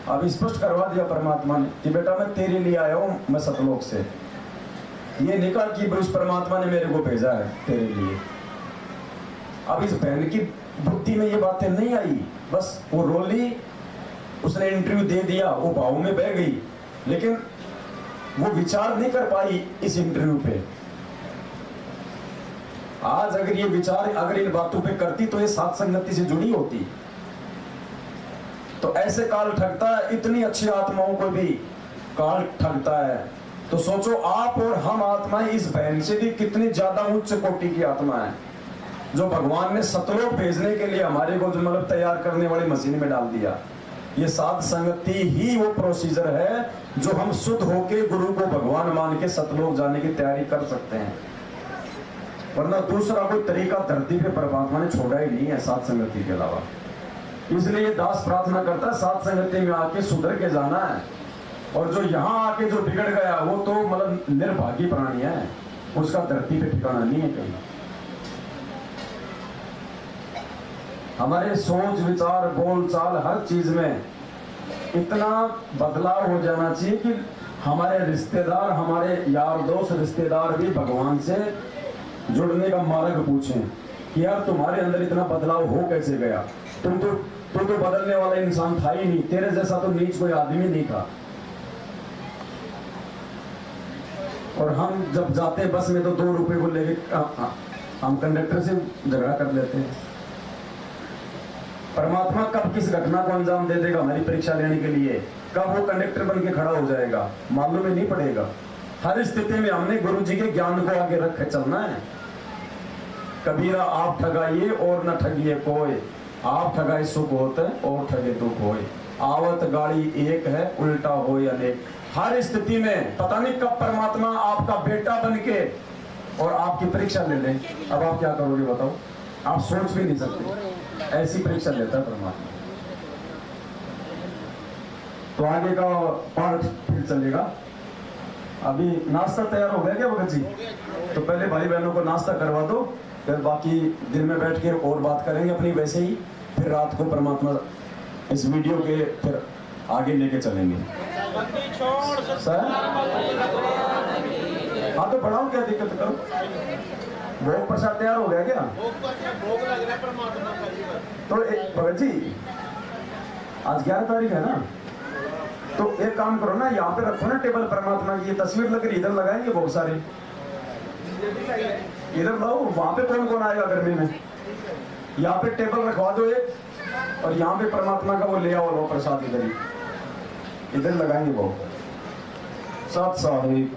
A: अब स्पष्ट करवा दिया परमात्मा ने कि बेटा मैं तेरे लिए आया हूं, मैं सतलोक से। ये नहीं कहा कि उस परमात्मा ने मेरे को भेजा है तेरे लिए। अब इस बहन की बुद्धि में ये बातें नहीं आई, बस वो रोली, उसने इंटरव्यू दे दिया, वो भाव में बह गई, लेकिन वो विचार नहीं कर पाई इस इंटरव्यू पे। आज अगर ये विचार, अगर इन बातों पे करती तो ये साथ संगति से जुड़ी होती। तो ऐसे काल ठगता है, इतनी अच्छी आत्माओं को भी काल ठगता है। तो सोचो आप और हम आत्माएं इस बहन से भी कितनी ज्यादा उच्च कोटि की आत्मा है, जो भगवान ने सतलोक भेजने के लिए हमारे को जो मतलब तैयार करने वाली मशीन में डाल दिया। ये साध संगति ही वो प्रोसीजर है जो हम शुद्ध होके गुरु को भगवान मान के सतलोक जाने की तैयारी कर सकते हैं। वरना दूसरा कोई तरीका धरती पे परमात्मा ने छोड़ा ही नहीं है साध संगति के अलावा। इसलिए दास प्रार्थना करता है साध संगति में आके सुधर के जाना है। और जो यहाँ आके जो बिगड़ गया वो तो मतलब निर्भागी प्राणी है, उसका धरती पे ठिकाना नहीं है कहीं। हमारे सोच विचार बोल चाल हर चीज में इतना बदलाव हो जाना चाहिए कि हमारे रिश्तेदार, हमारे यार दोस्त रिश्तेदार भी भगवान से जुड़ने का मार्ग पूछें कि यार तुम्हारे अंदर इतना बदलाव हो कैसे गया। तुम तो बदलने वाला इंसान था ही नहीं, तेरे जैसा तो नीच कोई आदमी नहीं था। और हम जब जाते हैं बस में तो 2 रुपए को लेके हम कंडक्टर से झगड़ा कर लेते हैं। परमात्मा कब किस घटना को अंजाम दे देगा हमारी परीक्षा लेने के लिए, कब वो कंडक्टर बन के खड़ा हो जाएगा मालूम ही नहीं पड़ेगा। हर स्थिति में हमने गुरु जी के ज्ञान को आगे रख के चलना है। कबीरा आप ठगाइए और न ठगिए कोई, आप ठगाए सुख होते और ठगे दुख होए। आवत गाड़ी एक है उल्टा हो अनेक। हर स्थिति में पता नहीं कब परमात्मा आपका बेटा बन के और आपकी परीक्षा ले ले। अब आप क्या करोगे बताओ, आप सोच भी नहीं सकते, ऐसी परीक्षा लेता है परमात्मा। तो आगे का पाठ फिर चलेगा। अभी नाश्ता तैयार हो गया क्या भगत जी? तो पहले भाई बहनों को नाश्ता करवा दो, फिर बाकी दिन में बैठ के और बात करेंगे अपनी वैसे ही। फिर रात को परमात्मा इस वीडियो के फिर आगे लेके चलेंगे। सर हाँ तो बढ़ाओ, क्या दिक्कत करो। भोग प्रसाद तैयार हो गया क्या?
C: भोग लग रहा है परमात्मा का।
A: तो भगत जी आज 11 तारीख है ना, तो एक काम करो ना, यहाँ पे रखो ना टेबल परमात्मा की। ये तस्वीर लग रही, इधर लगाएंगे बहुत सारे, इधर लाओ। वहां पे कौन कौन आएगा गर्मी में? यहाँ पे टेबल रखवा दो एक, और यहाँ पे परमात्मा का वो ले आओ लो प्रसाद, इधर ही इधर लगाएंगे वो। सत साहिब।